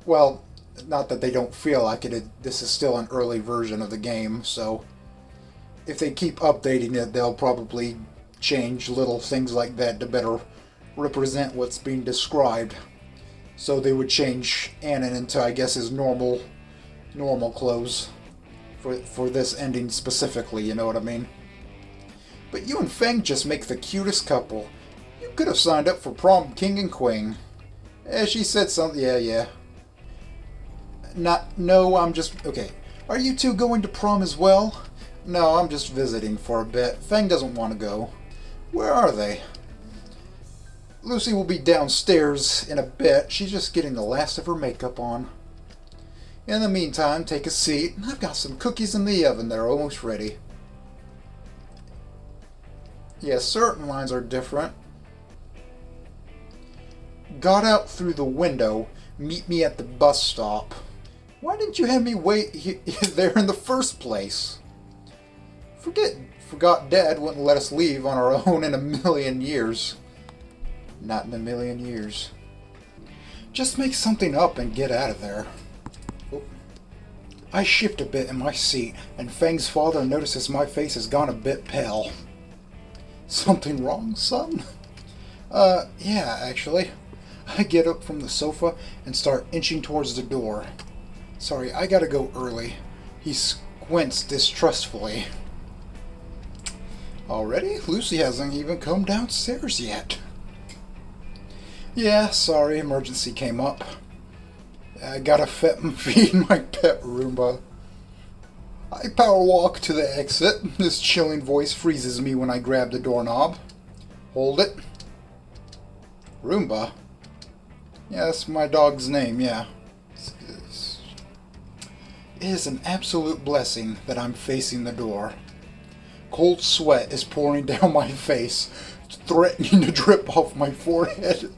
Well, not that they don't feel like it. This is still an early version of the game, so if they keep updating it, they'll probably change little things like that to better represent what's being described. So they would change ANON into, I guess, his normal clothes for this ending specifically, you know what I mean? But you and Fang just make the cutest couple. You could have signed up for prom king and queen. She said something. Yeah. No, I'm just... Okay. Are you two going to prom as well? No, I'm just visiting for a bit. Fang doesn't want to go. Where are they? Lucy will be downstairs in a bit. She's just getting the last of her makeup on. In the meantime, take a seat. I've got some cookies in the oven that are almost ready. Yes, certain lines are different. Got out through the window. Meet me at the bus stop. Why didn't you have me wait there in the first place? Forgot Dad wouldn't let us leave on our own in a million years. Not in a million years. Just make something up and get out of there. Oh. I shift a bit in my seat, and Fang's father notices my face has gone a bit pale. Something wrong, son? Yeah, actually. I get up from the sofa and start inching towards the door. Sorry, I gotta go early. He squints distrustfully. Already? Lucy hasn't even come downstairs yet. Yeah, sorry, emergency came up. I gotta feed my pet Roomba. I power walk to the exit. This chilling voice freezes me when I grab the doorknob. Hold it. Roomba? Yeah, that's my dog's name, yeah. It is an absolute blessing that I'm facing the door. Cold sweat is pouring down my face, threatening to drip off my forehead.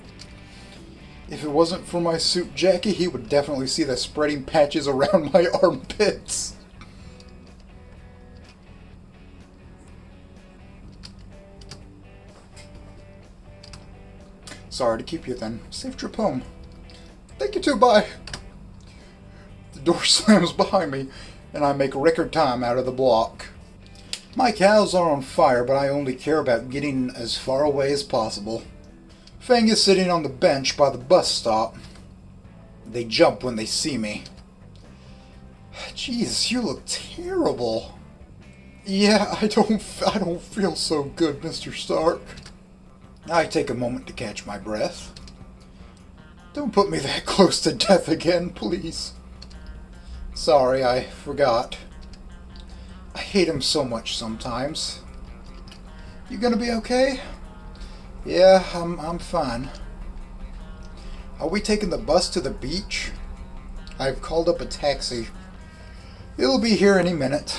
If it wasn't for my suit jacket, he would definitely see the spreading patches around my armpits. Sorry to keep you then. Safe trip home. Thank you too, bye. The door slams behind me, and I make record time out of the block. My cows are on fire, but I only care about getting as far away as possible. Fang is sitting on the bench by the bus stop. They jump when they see me. Jeez, you look terrible. Yeah, I don't feel so good, Mr. Stark. I take a moment to catch my breath. Don't put me that close to death again, please. Sorry, I forgot. I hate him so much sometimes. You gonna be okay? Yeah, I'm fine. Are we taking the bus to the beach? I've called up a taxi It'll be here any minute.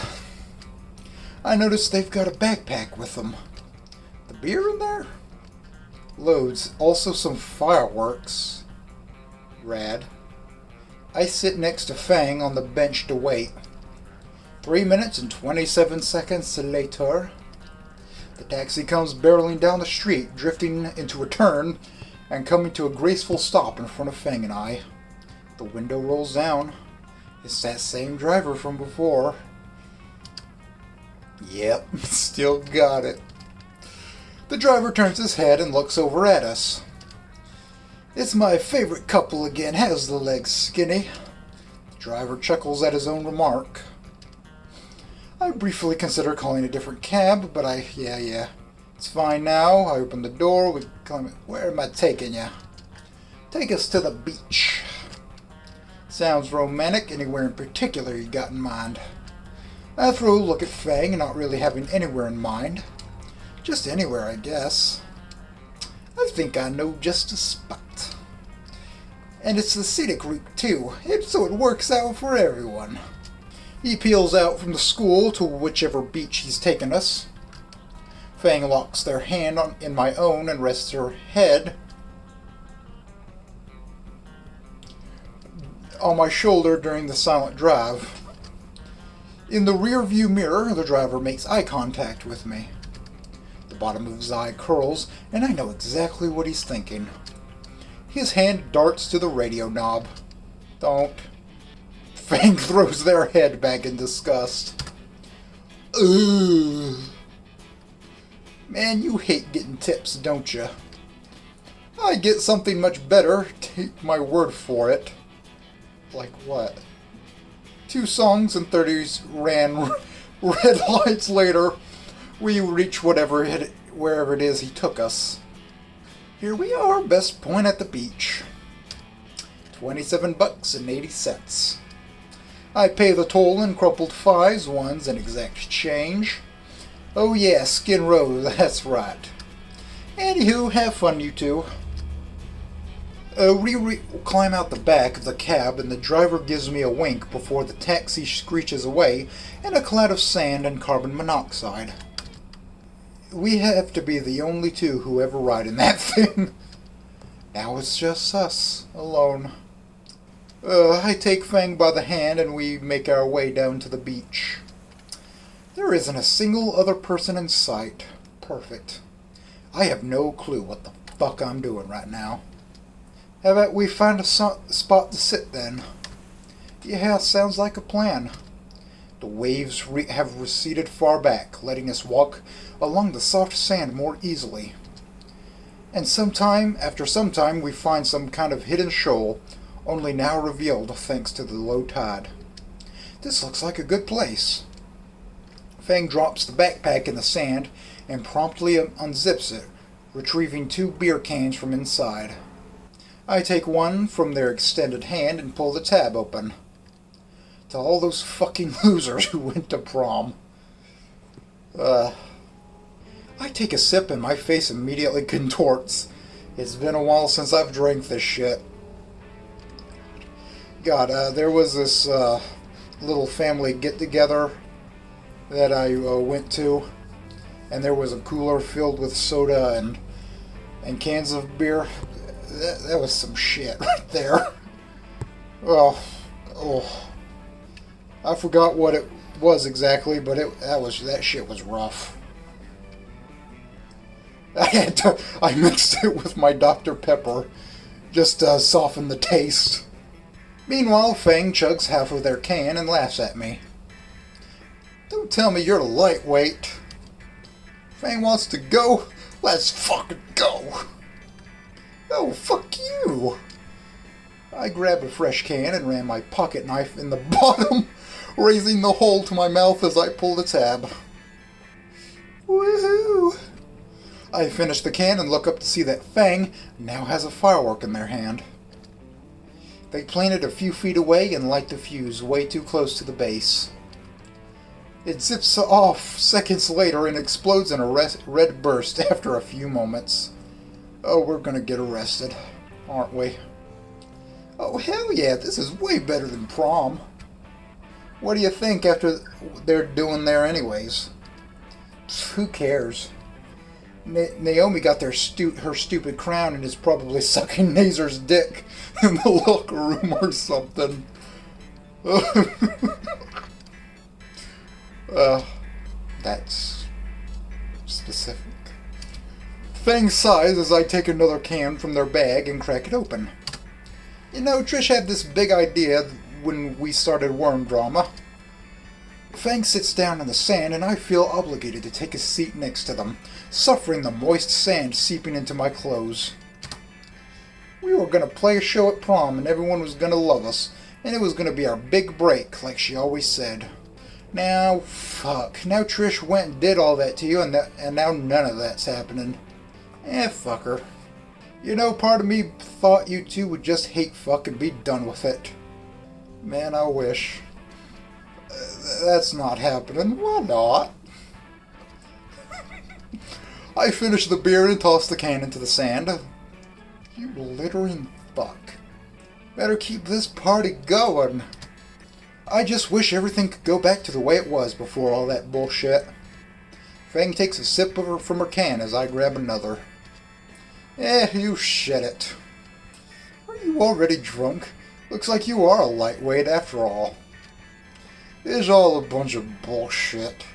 I noticed they've got a backpack with them. The beer in there? Loads. Also some fireworks. Rad. I sit next to Fang on the bench to wait. 3 minutes and 27 seconds later, the taxi comes barreling down the street, drifting into a turn and coming to a graceful stop in front of Fang and I. The window rolls down. It's that same driver from before. Yep, still got it. The driver turns his head and looks over at us. It's my favorite couple again, has the legs skinny. The driver chuckles at his own remark. I briefly consider calling a different cab, but yeah. It's fine now. I open the door. We climb it. Where am I taking you? Take us to the beach. Sounds romantic. Anywhere in particular you got in mind? I throw a look at Fang, not really having anywhere in mind. Just anywhere, I guess. I think I know just a spot. And it's the scenic route, too, so it works out for everyone. He peels out from the school to whichever beach he's taken us. Fang locks their hand in my own and rests her head on my shoulder during the silent drive. In the rear view mirror, the driver makes eye contact with me. The bottom of his eye curls, and I know exactly what he's thinking. His hand darts to the radio knob. Don't. Fang throws their head back in disgust. Ugh. Man, you hate getting tips, don't you? I get something much better. Take my word for it. Like what? 2 songs and 30s ran red lights later. We reach wherever it is he took us. Here we are, best point at the beach. $27.80. I pay the toll in crumpled 5s, 1s, and exact change. Oh yeah, Skin Row, that's right. Anywho, have fun, you two. We climb out the back of the cab, and the driver gives me a wink before the taxi screeches away in a cloud of sand and carbon monoxide. We have to be the only two who ever ride in that thing. Now it's just us, alone. I take Fang by the hand and we make our way down to the beach. There isn't a single other person in sight. Perfect. I have no clue what the fuck I'm doing right now. How about we find a spot to sit then? Yeah, sounds like a plan. The waves have receded far back, letting us walk along the soft sand more easily. And after some time, we find some kind of hidden shoal, only now revealed thanks to the low tide. This looks like a good place. Fang drops the backpack in the sand and promptly unzips it, retrieving 2 beer cans from inside. I take one from their extended hand and pull the tab open. To all those fucking losers who went to prom. I take a sip and my face immediately contorts. It's been a while since I've drank this shit. God, there was this little family get-together that I went to, and there was a cooler filled with soda and cans of beer. That was some shit right there. Oh, I forgot what it was exactly, but that shit was rough. I mixed it with my Dr. Pepper, just to soften the taste. Meanwhile, Fang chugs half of their can and laughs at me. Don't tell me you're a lightweight. Fang wants to go? Let's fucking go. Oh, fuck you. I grabbed a fresh can and ran my pocket knife in the bottom, raising the hole to my mouth as I pulled the tab. Woohoo! I finish the can and look up to see that Fang now has a firework in their hand. They plant it a few feet away and light the fuse way too close to the base. It zips off seconds later and explodes in a red burst after a few moments. Oh, we're gonna get arrested, aren't we? Oh, hell yeah, this is way better than prom. What do you think after they're doing there anyways? Who cares? Naomi got her stupid crown and is probably sucking Nazar's dick in the locker room or something. That's specific. Fang sighs as I take another can from their bag and crack it open. You know, Trish had this big idea when we started Worm Drama. Fang sits down in the sand and I feel obligated to take a seat next to them, suffering the moist sand seeping into my clothes. We were going to play a show at prom and everyone was going to love us, and it was going to be our big break, like she always said. Now, fuck. Now Trish went and did all that to you, and now none of that's happening. Fuck her. You know, part of me thought you two would just hate fuck and be done with it. Man, I wish. That's not happening. Why not? I finish the beer and toss the can into the sand. You littering fuck. Better keep this party going. I just wish everything could go back to the way it was before all that bullshit. Fang takes a sip from her can as I grab another. You shit it. Are you already drunk? Looks like you are a lightweight after all. It's all a bunch of bullshit.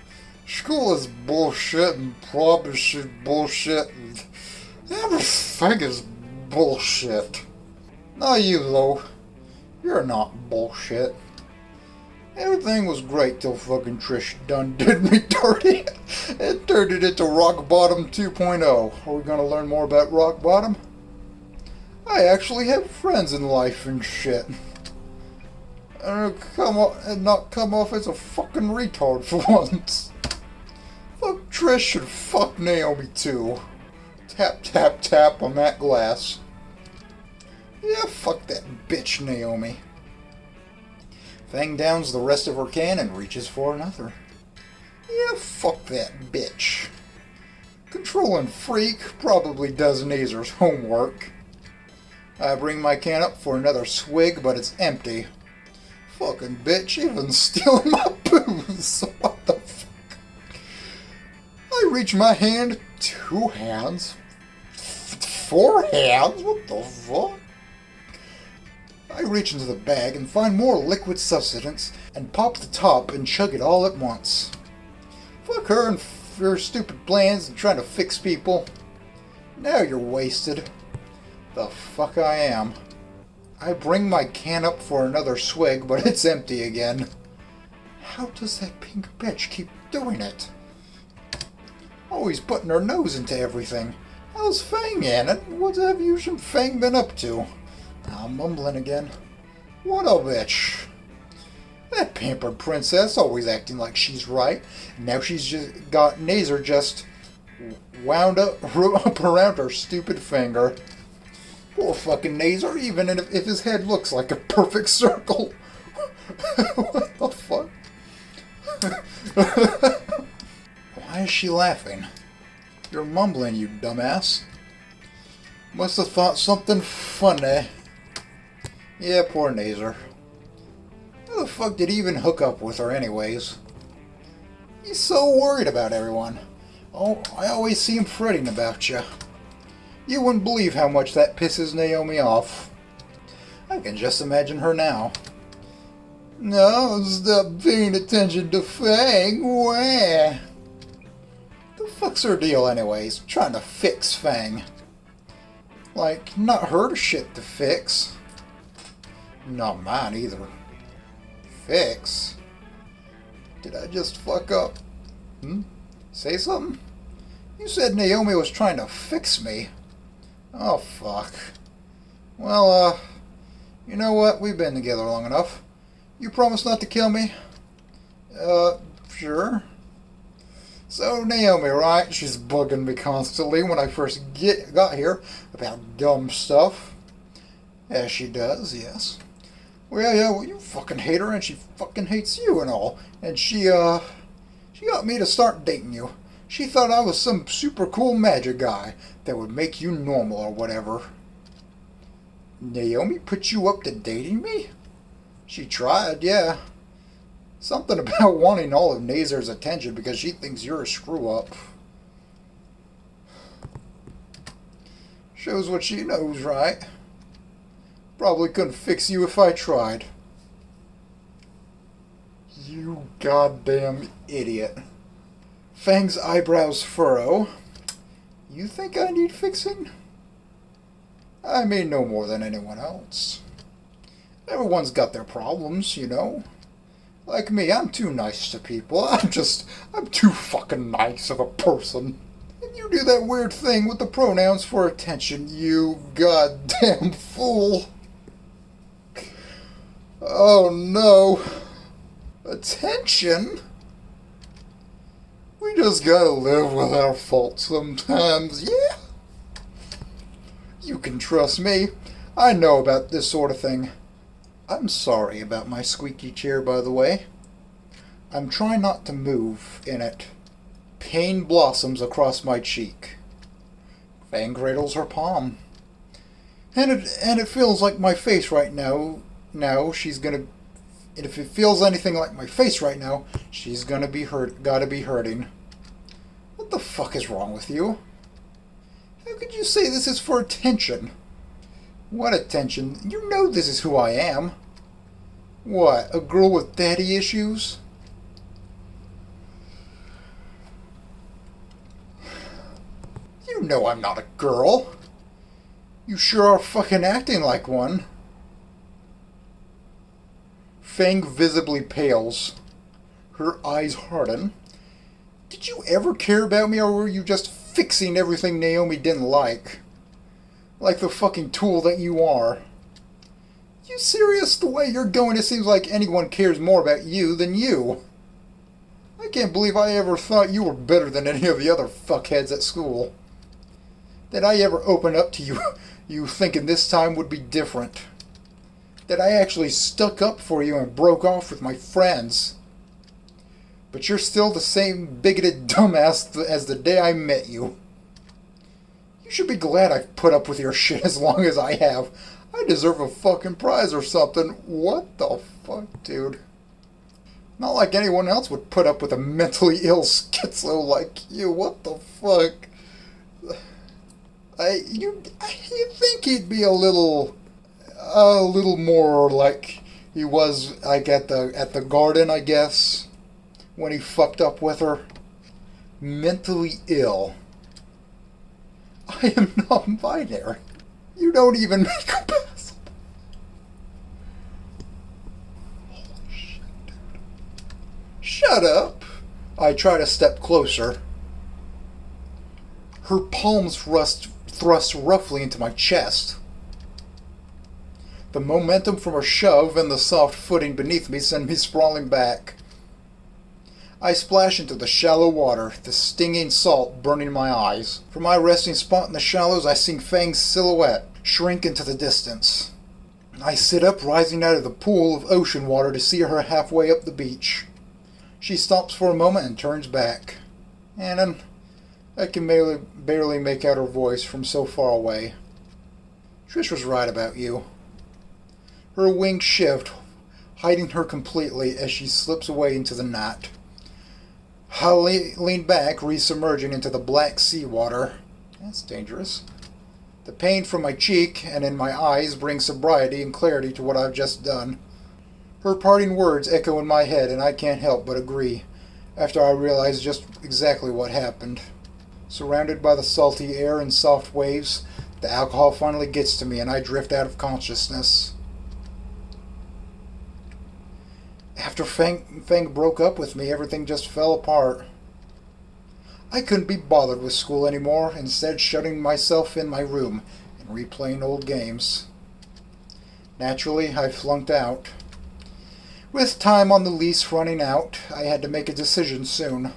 School is bullshit and prom is bullshit and everything is bullshit. Not you though. You're not bullshit. Everything was great till fucking Trish done did me dirty and turned it into Rock Bottom 2.0. Are we gonna learn more about Rock Bottom? I actually have friends in life and shit. And not come off as a fucking retard for once. Fuck Trish and fuck Naomi too. Tap tap tap on that glass. Yeah, fuck that bitch Naomi. Fang downs the rest of her can and reaches for another. Yeah, fuck that bitch. Controlling freak probably does Nazar's homework. I bring my can up for another swig, but it's empty. Fucking bitch, even stealing my booze. What the fuck? I reach my hand, 2 hands, 4 hands, what the fuck? I reach into the bag and find more liquid substance and pop the top and chug it all at once. Fuck her and her stupid plans and trying to fix people. Now you're wasted. The fuck I am. I bring my can up for another swig, but it's empty again. How does that pink bitch keep doing it? Always putting her nose into everything. How's Fang in it? What have you and Fang been up to? I'm mumbling again. What a bitch. That pampered princess always acting like she's right. Now she's just got Nazar just wound up around her stupid finger. Poor fucking Nazar, even if his head looks like a perfect circle. What the fuck? Why is she laughing? You're mumbling, you dumbass. Must have thought something funny. Yeah, poor Nazar. Who the fuck did he even hook up with her anyways? He's so worried about everyone. Oh, I always see him fretting about you. You wouldn't believe how much that pisses Naomi off. I can just imagine her now. No, stop paying attention to Fang. Where? The fuck's her deal anyways? Trying to fix Fang. Like, not her shit to fix. Not mine either. Fix? Did I just fuck up? Say something? You said Naomi was trying to fix me. Oh, fuck. Well, you know what? We've been together long enough. You promise not to kill me? Sure. So, Naomi, right? She's bugging me constantly when I first got here about dumb stuff. As she does, yes. Well, yeah, well, you fucking hate her and she fucking hates you and all. And she got me to start dating you. She thought I was some super cool magic guy that would make you normal or whatever. Naomi put you up to dating me? She tried, yeah. Something about wanting all of Nazar's attention because she thinks you're a screw-up. Shows what she knows, right? Probably couldn't fix you if I tried. You goddamn idiot. Fang's eyebrows furrow. You think I need fixing? I mean, no more than anyone else. Everyone's got their problems, you know. Like me, I'm too nice to people. I'm too fucking nice of a person. And you do that weird thing with the pronouns for attention, you goddamn fool. Oh no. Attention? We just gotta live with our faults sometimes, yeah? You can trust me. I know about this sort of thing. I'm sorry about my squeaky chair, by the way. I'm trying not to move in it. Pain blossoms across my cheek. Fang cradles her palm. And it feels like my face right now. And if it feels anything like my face right now, she's gotta be hurting. What the fuck is wrong with you? How could you say this is for attention? What attention? You know this is who I am. What, a girl with daddy issues? You know I'm not a girl. You sure are fucking acting like one. Fang visibly pales. Her eyes harden. Did you ever care about me, or were you just fixing everything Naomi didn't like? Like the fucking tool that you are. You serious? The way you're going, it seems like anyone cares more about you than you. I can't believe I ever thought you were better than any of the other fuckheads at school. That I ever opened up to you, you thinking this time would be different. That I actually stuck up for you and broke off with my friends. But you're still the same bigoted dumbass as the day I met you. You should be glad I've put up with your shit as long as I have. I deserve a fucking prize or something. What the fuck, dude? Not like anyone else would put up with a mentally ill schizo like you. What the fuck? You think he'd be a little more like he was like at the garden, I guess, when he fucked up with her. Mentally ill. I am non-binary. You don't even make a pass. Holy shit, dude. Shut up. I try to step closer. Her palms thrust roughly into my chest. The momentum from her shove and the soft footing beneath me send me sprawling back. I splash into the shallow water, the stinging salt burning my eyes. From my resting spot in the shallows, I see Fang's silhouette shrink into the distance. I sit up, rising out of the pool of ocean water to see her halfway up the beach. She stops for a moment and turns back. Anon, I can barely make out her voice from so far away. Trish was right about you. Her wings shift, hiding her completely as she slips away into the night. I lean back, resubmerging into the black seawater. That's dangerous. The pain from my cheek and in my eyes brings sobriety and clarity to what I've just done. Her parting words echo in my head, and I can't help but agree, after I realize just exactly what happened. Surrounded by the salty air and soft waves, the alcohol finally gets to me and I drift out of consciousness. After Fang broke up with me, everything just fell apart. I couldn't be bothered with school anymore, instead shutting myself in my room and replaying old games. Naturally, I flunked out. With time on the lease running out, I had to make a decision soon.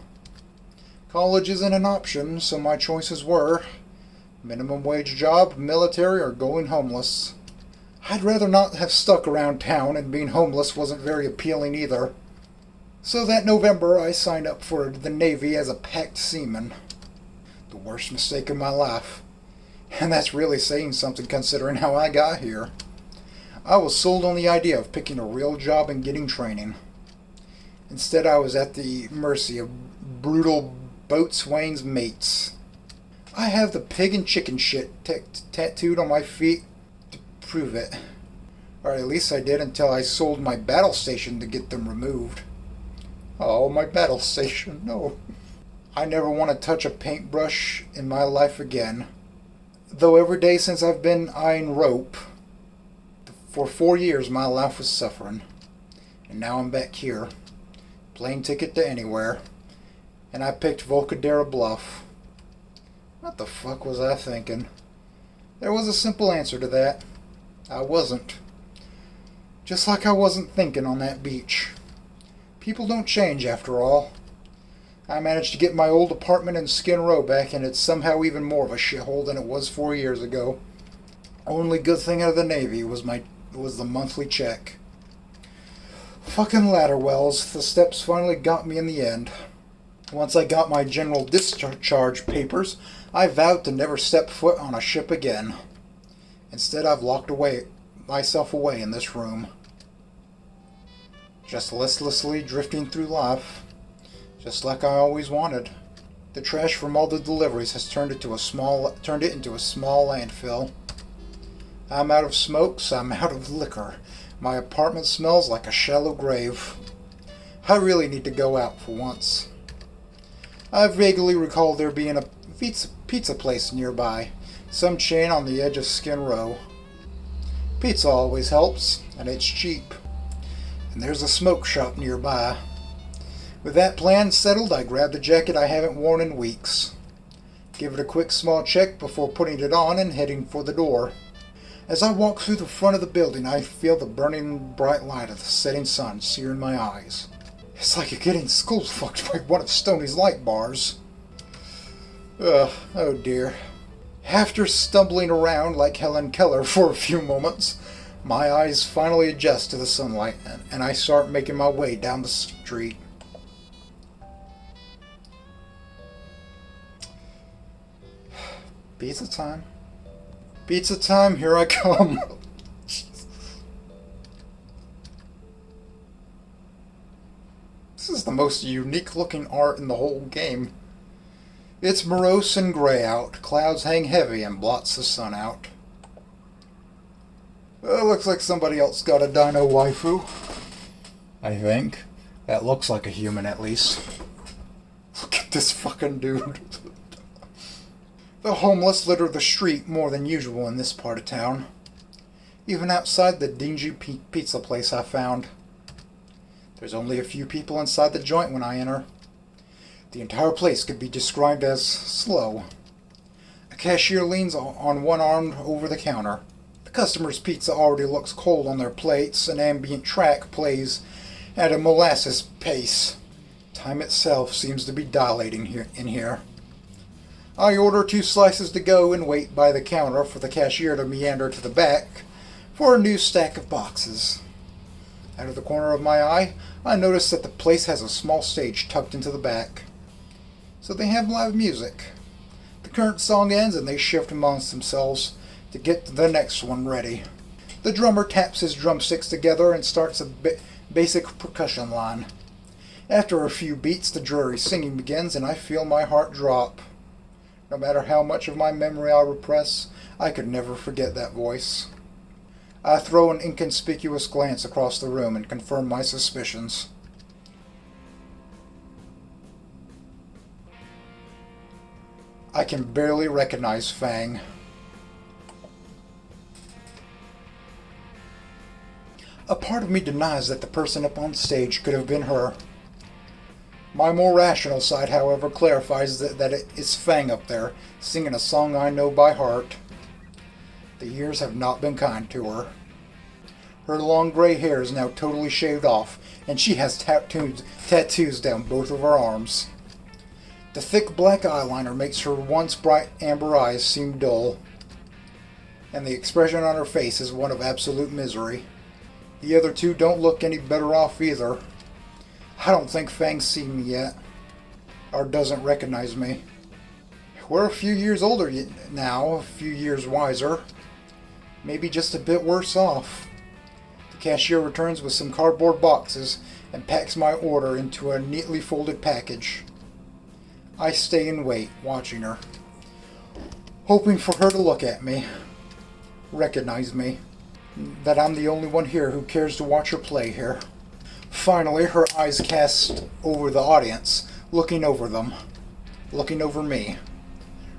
College isn't an option, so my choices were minimum wage job, military, or going homeless. I'd rather not have stuck around town, and being homeless wasn't very appealing either. So that November, I signed up for the Navy as a packed seaman. The worst mistake of my life. And that's really saying something considering how I got here. I was sold on the idea of picking a real job and getting training. Instead, I was at the mercy of brutal boatswain's mates. I have the pig and chicken shit tattooed on my feet to prove it. Or at least I did until I sold my battle station to get them removed. Oh, my battle station, no. I never want to touch a paintbrush in my life again. Though every day since I've been eyeing rope, for 4 years my life was suffering. And now I'm back here. Plane ticket to anywhere. And I picked Volcadera Bluff. What the fuck was I thinking? There was a simple answer to that. I wasn't. Just like I wasn't thinking on that beach. People don't change after all. I managed to get my old apartment in Skin Row back, and it's somehow even more of a shithole than it was 4 years ago. Only good thing out of the Navy was the monthly check. Fucking ladder wells, the steps finally got me in the end. Once I got my general discharge papers, I vowed to never step foot on a ship again. Instead, I've locked myself away in this room. Just listlessly drifting through life, just like I always wanted. The trash from all the deliveries has turned it into a small landfill. I'm out of smokes, I'm out of liquor. My apartment smells like a shallow grave. I really need to go out for once. I vaguely recall there being a pizza place nearby, some chain on the edge of Skin Row. Pizza always helps, and it's cheap. And there's a smoke shop nearby. With that plan settled, I grabbed the jacket I haven't worn in weeks. Give it a quick small check before putting it on and heading for the door. As I walk through the front of the building, I feel the burning bright light of the setting sun searing my eyes. It's like you're getting skull fucked by one of Stoney's light bars. Oh dear. After stumbling around like Helen Keller for a few moments, my eyes finally adjust to the sunlight, and I start making my way down the street. Pizza time. Pizza time, here I come. This is the most unique looking art in the whole game. It's morose and grey out. Clouds hang heavy and blots the sun out. Looks like somebody else got a dino waifu. I think. That looks like a human, at least. Look at this fucking dude. The homeless litter the street more than usual in this part of town. Even outside the dingy pizza place I found. There's only a few people inside the joint when I enter. The entire place could be described as slow. A cashier leans on one arm over the counter. The customer's pizza already looks cold on their plates. An ambient track plays at a molasses pace. Time itself seems to be dilating in here. I order 2 slices to go and wait by the counter for the cashier to meander to the back for a new stack of boxes. Out of the corner of my eye, I notice that the place has a small stage tucked into the back. So they have live music. The current song ends and they shift amongst themselves to get the next one ready. The drummer taps his drumsticks together and starts a basic percussion line. After a few beats, the dreary singing begins and I feel my heart drop. No matter how much of my memory I repress, I could never forget that voice. I throw an inconspicuous glance across the room and confirm my suspicions. I can barely recognize Fang. A part of me denies that the person up on stage could have been her. My more rational side, however, clarifies that it's Fang up there, singing a song I know by heart. The years have not been kind to her. Her long gray hair is now totally shaved off, and she has tattoos down both of her arms. The thick black eyeliner makes her once bright amber eyes seem dull, and the expression on her face is one of absolute misery. The other two don't look any better off either. I don't think Fang's seen me yet, or doesn't recognize me. We're a few years older now, a few years wiser, maybe just a bit worse off. The cashier returns with some cardboard boxes and packs my order into a neatly folded package. I stay and wait, watching her, hoping for her to look at me, recognize me, that I'm the only one here who cares to watch her play here. Finally, her eyes cast over the audience, looking over them, looking over me.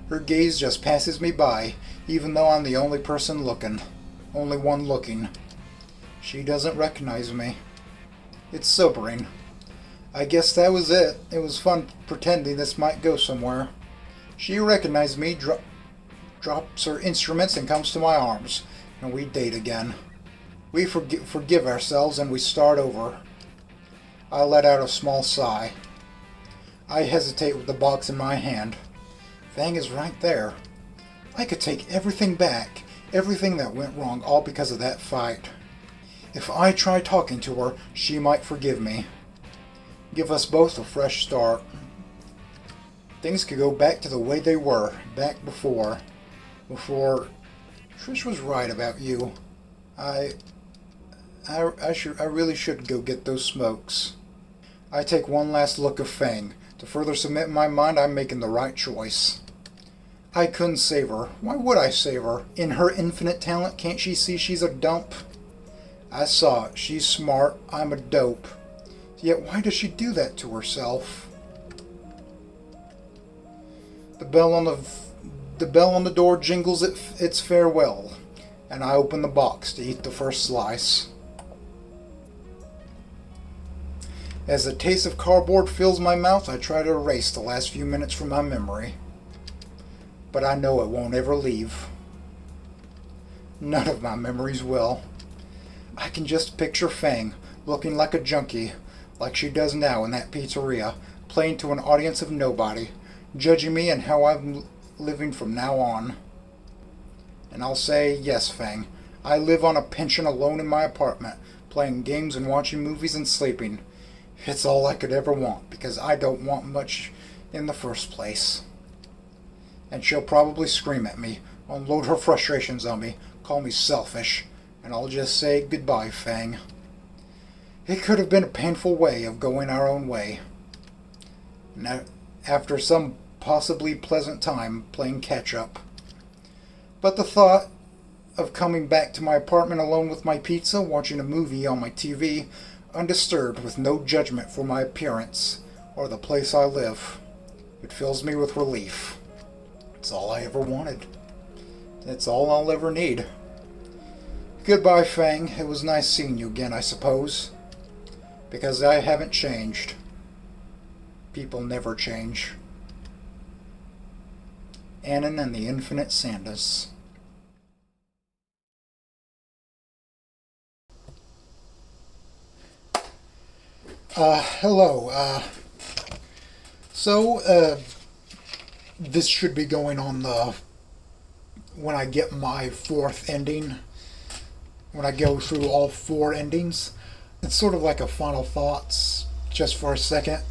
Her gaze just passes me by, even though I'm the only person looking, only one looking. She doesn't recognize me. It's sobering. I guess that was it. It was fun pretending this might go somewhere. She recognized me, drops her instruments, and comes to my arms, and we date again. We forgive ourselves, and we start over. I let out a small sigh. I hesitate with the box in my hand. Fang is right there. I could take everything back, everything that went wrong, all because of that fight. If I try talking to her, she might forgive me. Give us both a fresh start. Things could go back to the way they were, back before. Trish was right about you. I really should go get those smokes. I take one last look of Fang. To further cement in my mind I'm making the right choice. I couldn't save her. Why would I save her? In her infinite talent, can't she see she's a dump? I saw it. She's smart. I'm a dope. Yet why does she do that to herself? The bell on the door jingles its farewell, and I open the box to eat the first slice. As the taste of cardboard fills my mouth, I try to erase the last few minutes from my memory. But I know it won't ever leave. None of my memories will. I can just picture Fang, looking like a junkie, like she does now in that pizzeria, playing to an audience of nobody, judging me and how I'm living from now on. And I'll say, yes, Fang, I live on a pension alone in my apartment, playing games and watching movies and sleeping. It's all I could ever want, because I don't want much in the first place. And she'll probably scream at me, unload her frustrations on me, call me selfish, and I'll just say goodbye, Fang. It could have been a painful way of going our own way. Now, after some possibly pleasant time playing catch-up. But the thought of coming back to my apartment alone with my pizza, watching a movie on my TV, undisturbed, with no judgment for my appearance or the place I live, it fills me with relief. It's all I ever wanted. It's all I'll ever need. Goodbye, Fang. It was nice seeing you again, I suppose. Because I haven't changed. People never change. ANON and the Infinite Sandus. Hello. This should be going on when I get my fourth ending. When I go through all four endings. It's sort of like a final thoughts, just for a second.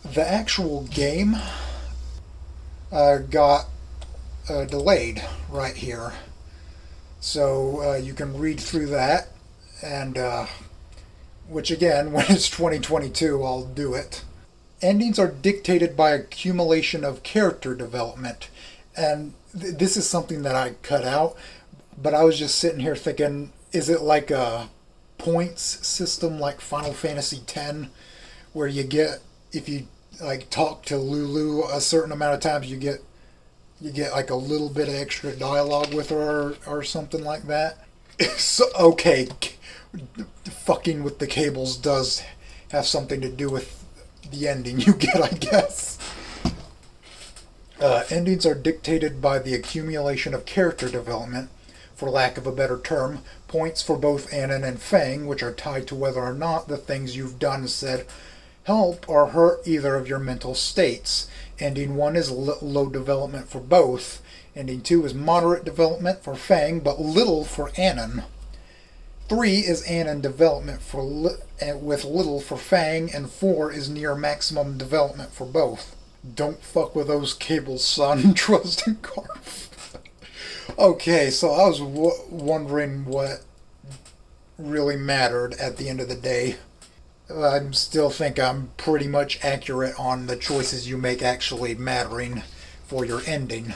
The actual game got delayed right here. So you can read through that, and which again, when it's 2022, I'll do it. Endings are dictated by accumulation of character development, and this is something that I cut out, but I was just sitting here thinking, is it like a points system like Final Fantasy X, where you get, if you like talk to Lulu a certain amount of times, you get like a little bit of extra dialogue with her or something like that? So, okay, fucking with the cables does have something to do with the ending you get, I guess. Endings are dictated by the accumulation of character development, for lack of a better term, points for both ANON and Fang, which are tied to whether or not the things you've done and said help or hurt either of your mental states. Ending 1 is low development for both. Ending 2 is moderate development for Fang, but little for ANON. 3 is ANON development with little for Fang, and 4 is near maximum development for both. Don't fuck with those cables, son. Trust and carve. Okay, so I was wondering what really mattered at the end of the day. I still think I'm pretty much accurate on the choices you make actually mattering for your ending.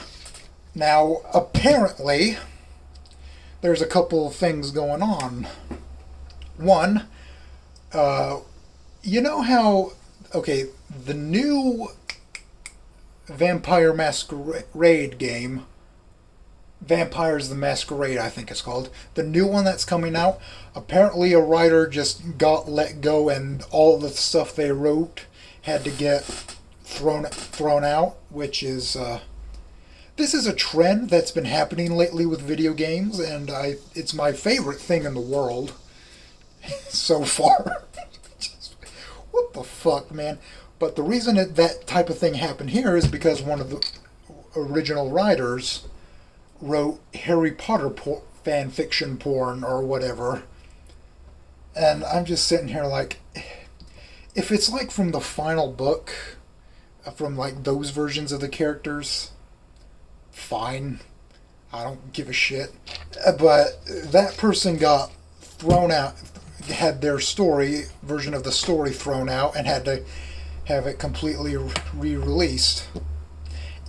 Now, apparently, there's a couple of things going on. One, you know how, okay, the new Vampire Masquerade game, Vampires the Masquerade, I think it's called, the new one that's coming out, apparently a writer just got let go and all the stuff they wrote had to get thrown out, which is this is a trend that's been happening lately with video games, and it's my favorite thing in the world so far. What the fuck, man? But the reason that type of thing happened here is because one of the original writers wrote Harry Potter fan fiction porn or whatever. And I'm just sitting here like, if it's like from the final book, from like those versions of the characters, fine. I don't give a shit. But that person got thrown out, had their version of the story thrown out, and had to have it completely re-released.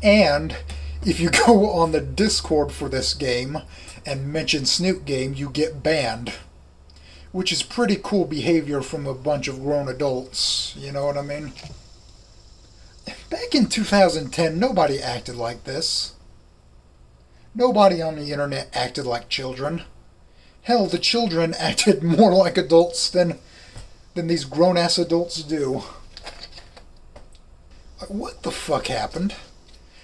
And if you go on the Discord for this game and mention Snoot game, you get banned. Which is pretty cool behavior from a bunch of grown adults, you know what I mean? Back in 2010, nobody acted like this. Nobody on the internet acted like children. Hell, the children acted more like adults than these grown-ass adults do. What the fuck happened?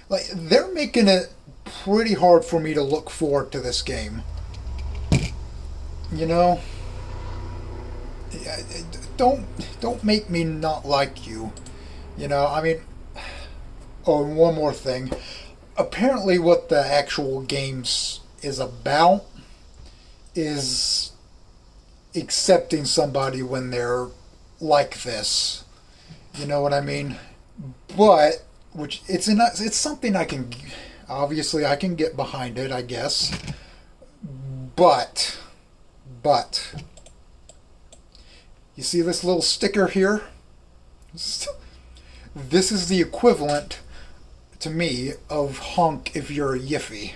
Like, they're making it pretty hard for me to look forward to this game. You know? Don't make me not like you. You know, I mean... Oh, and one more thing. Apparently what the actual games is about is accepting somebody when they're like this. You know what I mean? But, which it's something I can, obviously I can get behind it, I guess. But, you see this little sticker here? This is the equivalent, to me, of honk if you're a yiffy.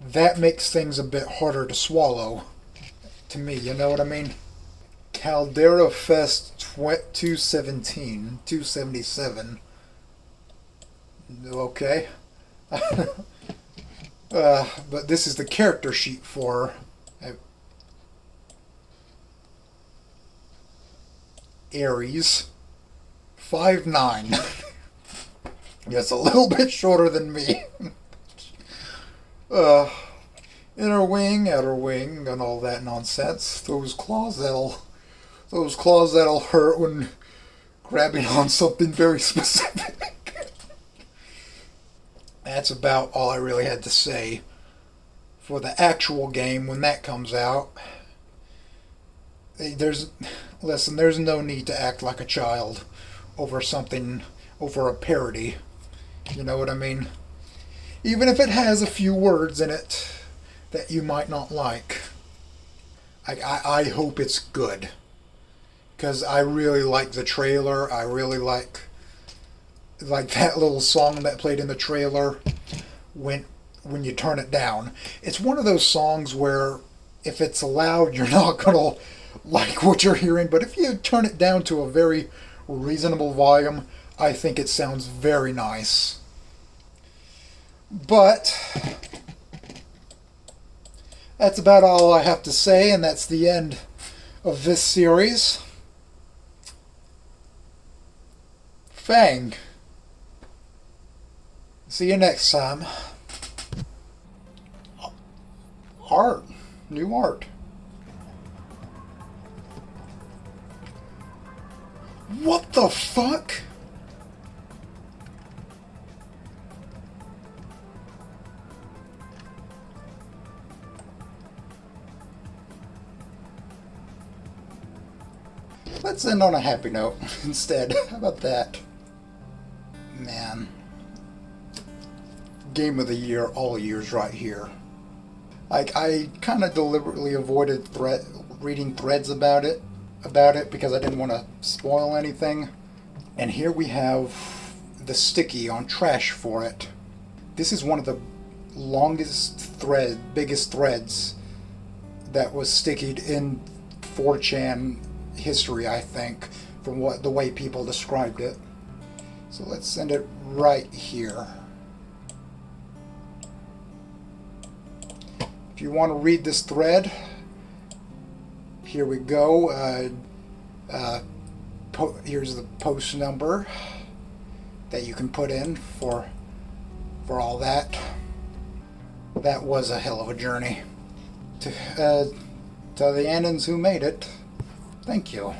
That makes things a bit harder to swallow, to me, you know what I mean? Caldera Fest 277. Okay. But this is the character sheet for Aries. 5'9". Yes, a little bit shorter than me. Inner wing, outer wing, and all that nonsense. Those claws that'll hurt when grabbing on something very specific. That's about all I really had to say for the actual game when that comes out. There's no need to act like a child over a parody. You know what I mean? Even if it has a few words in it that you might not like. I hope it's good. Because I really like the trailer. I really like that little song that played in the trailer when you turn it down. It's one of those songs where if it's loud, you're not going to like what you're hearing. But if you turn it down to a very reasonable volume, I think it sounds very nice. But that's about all I have to say, and that's the end of this series. Fang. See you next time. Art. New art. What the fuck? Let's end on a happy note instead. How about that? Man. Game of the year, all years right here. I kind of deliberately avoided reading threads about it about it because I didn't want to spoil anything. And here we have the sticky on trash for it. This is one of the biggest threads that was stickied in 4chan history, I think, from the way people described it. So let's send it right here. If you want to read this thread, here we go. Here's the post number that you can put in for all that. That was a hell of a journey. To the Anons who made it, thank you.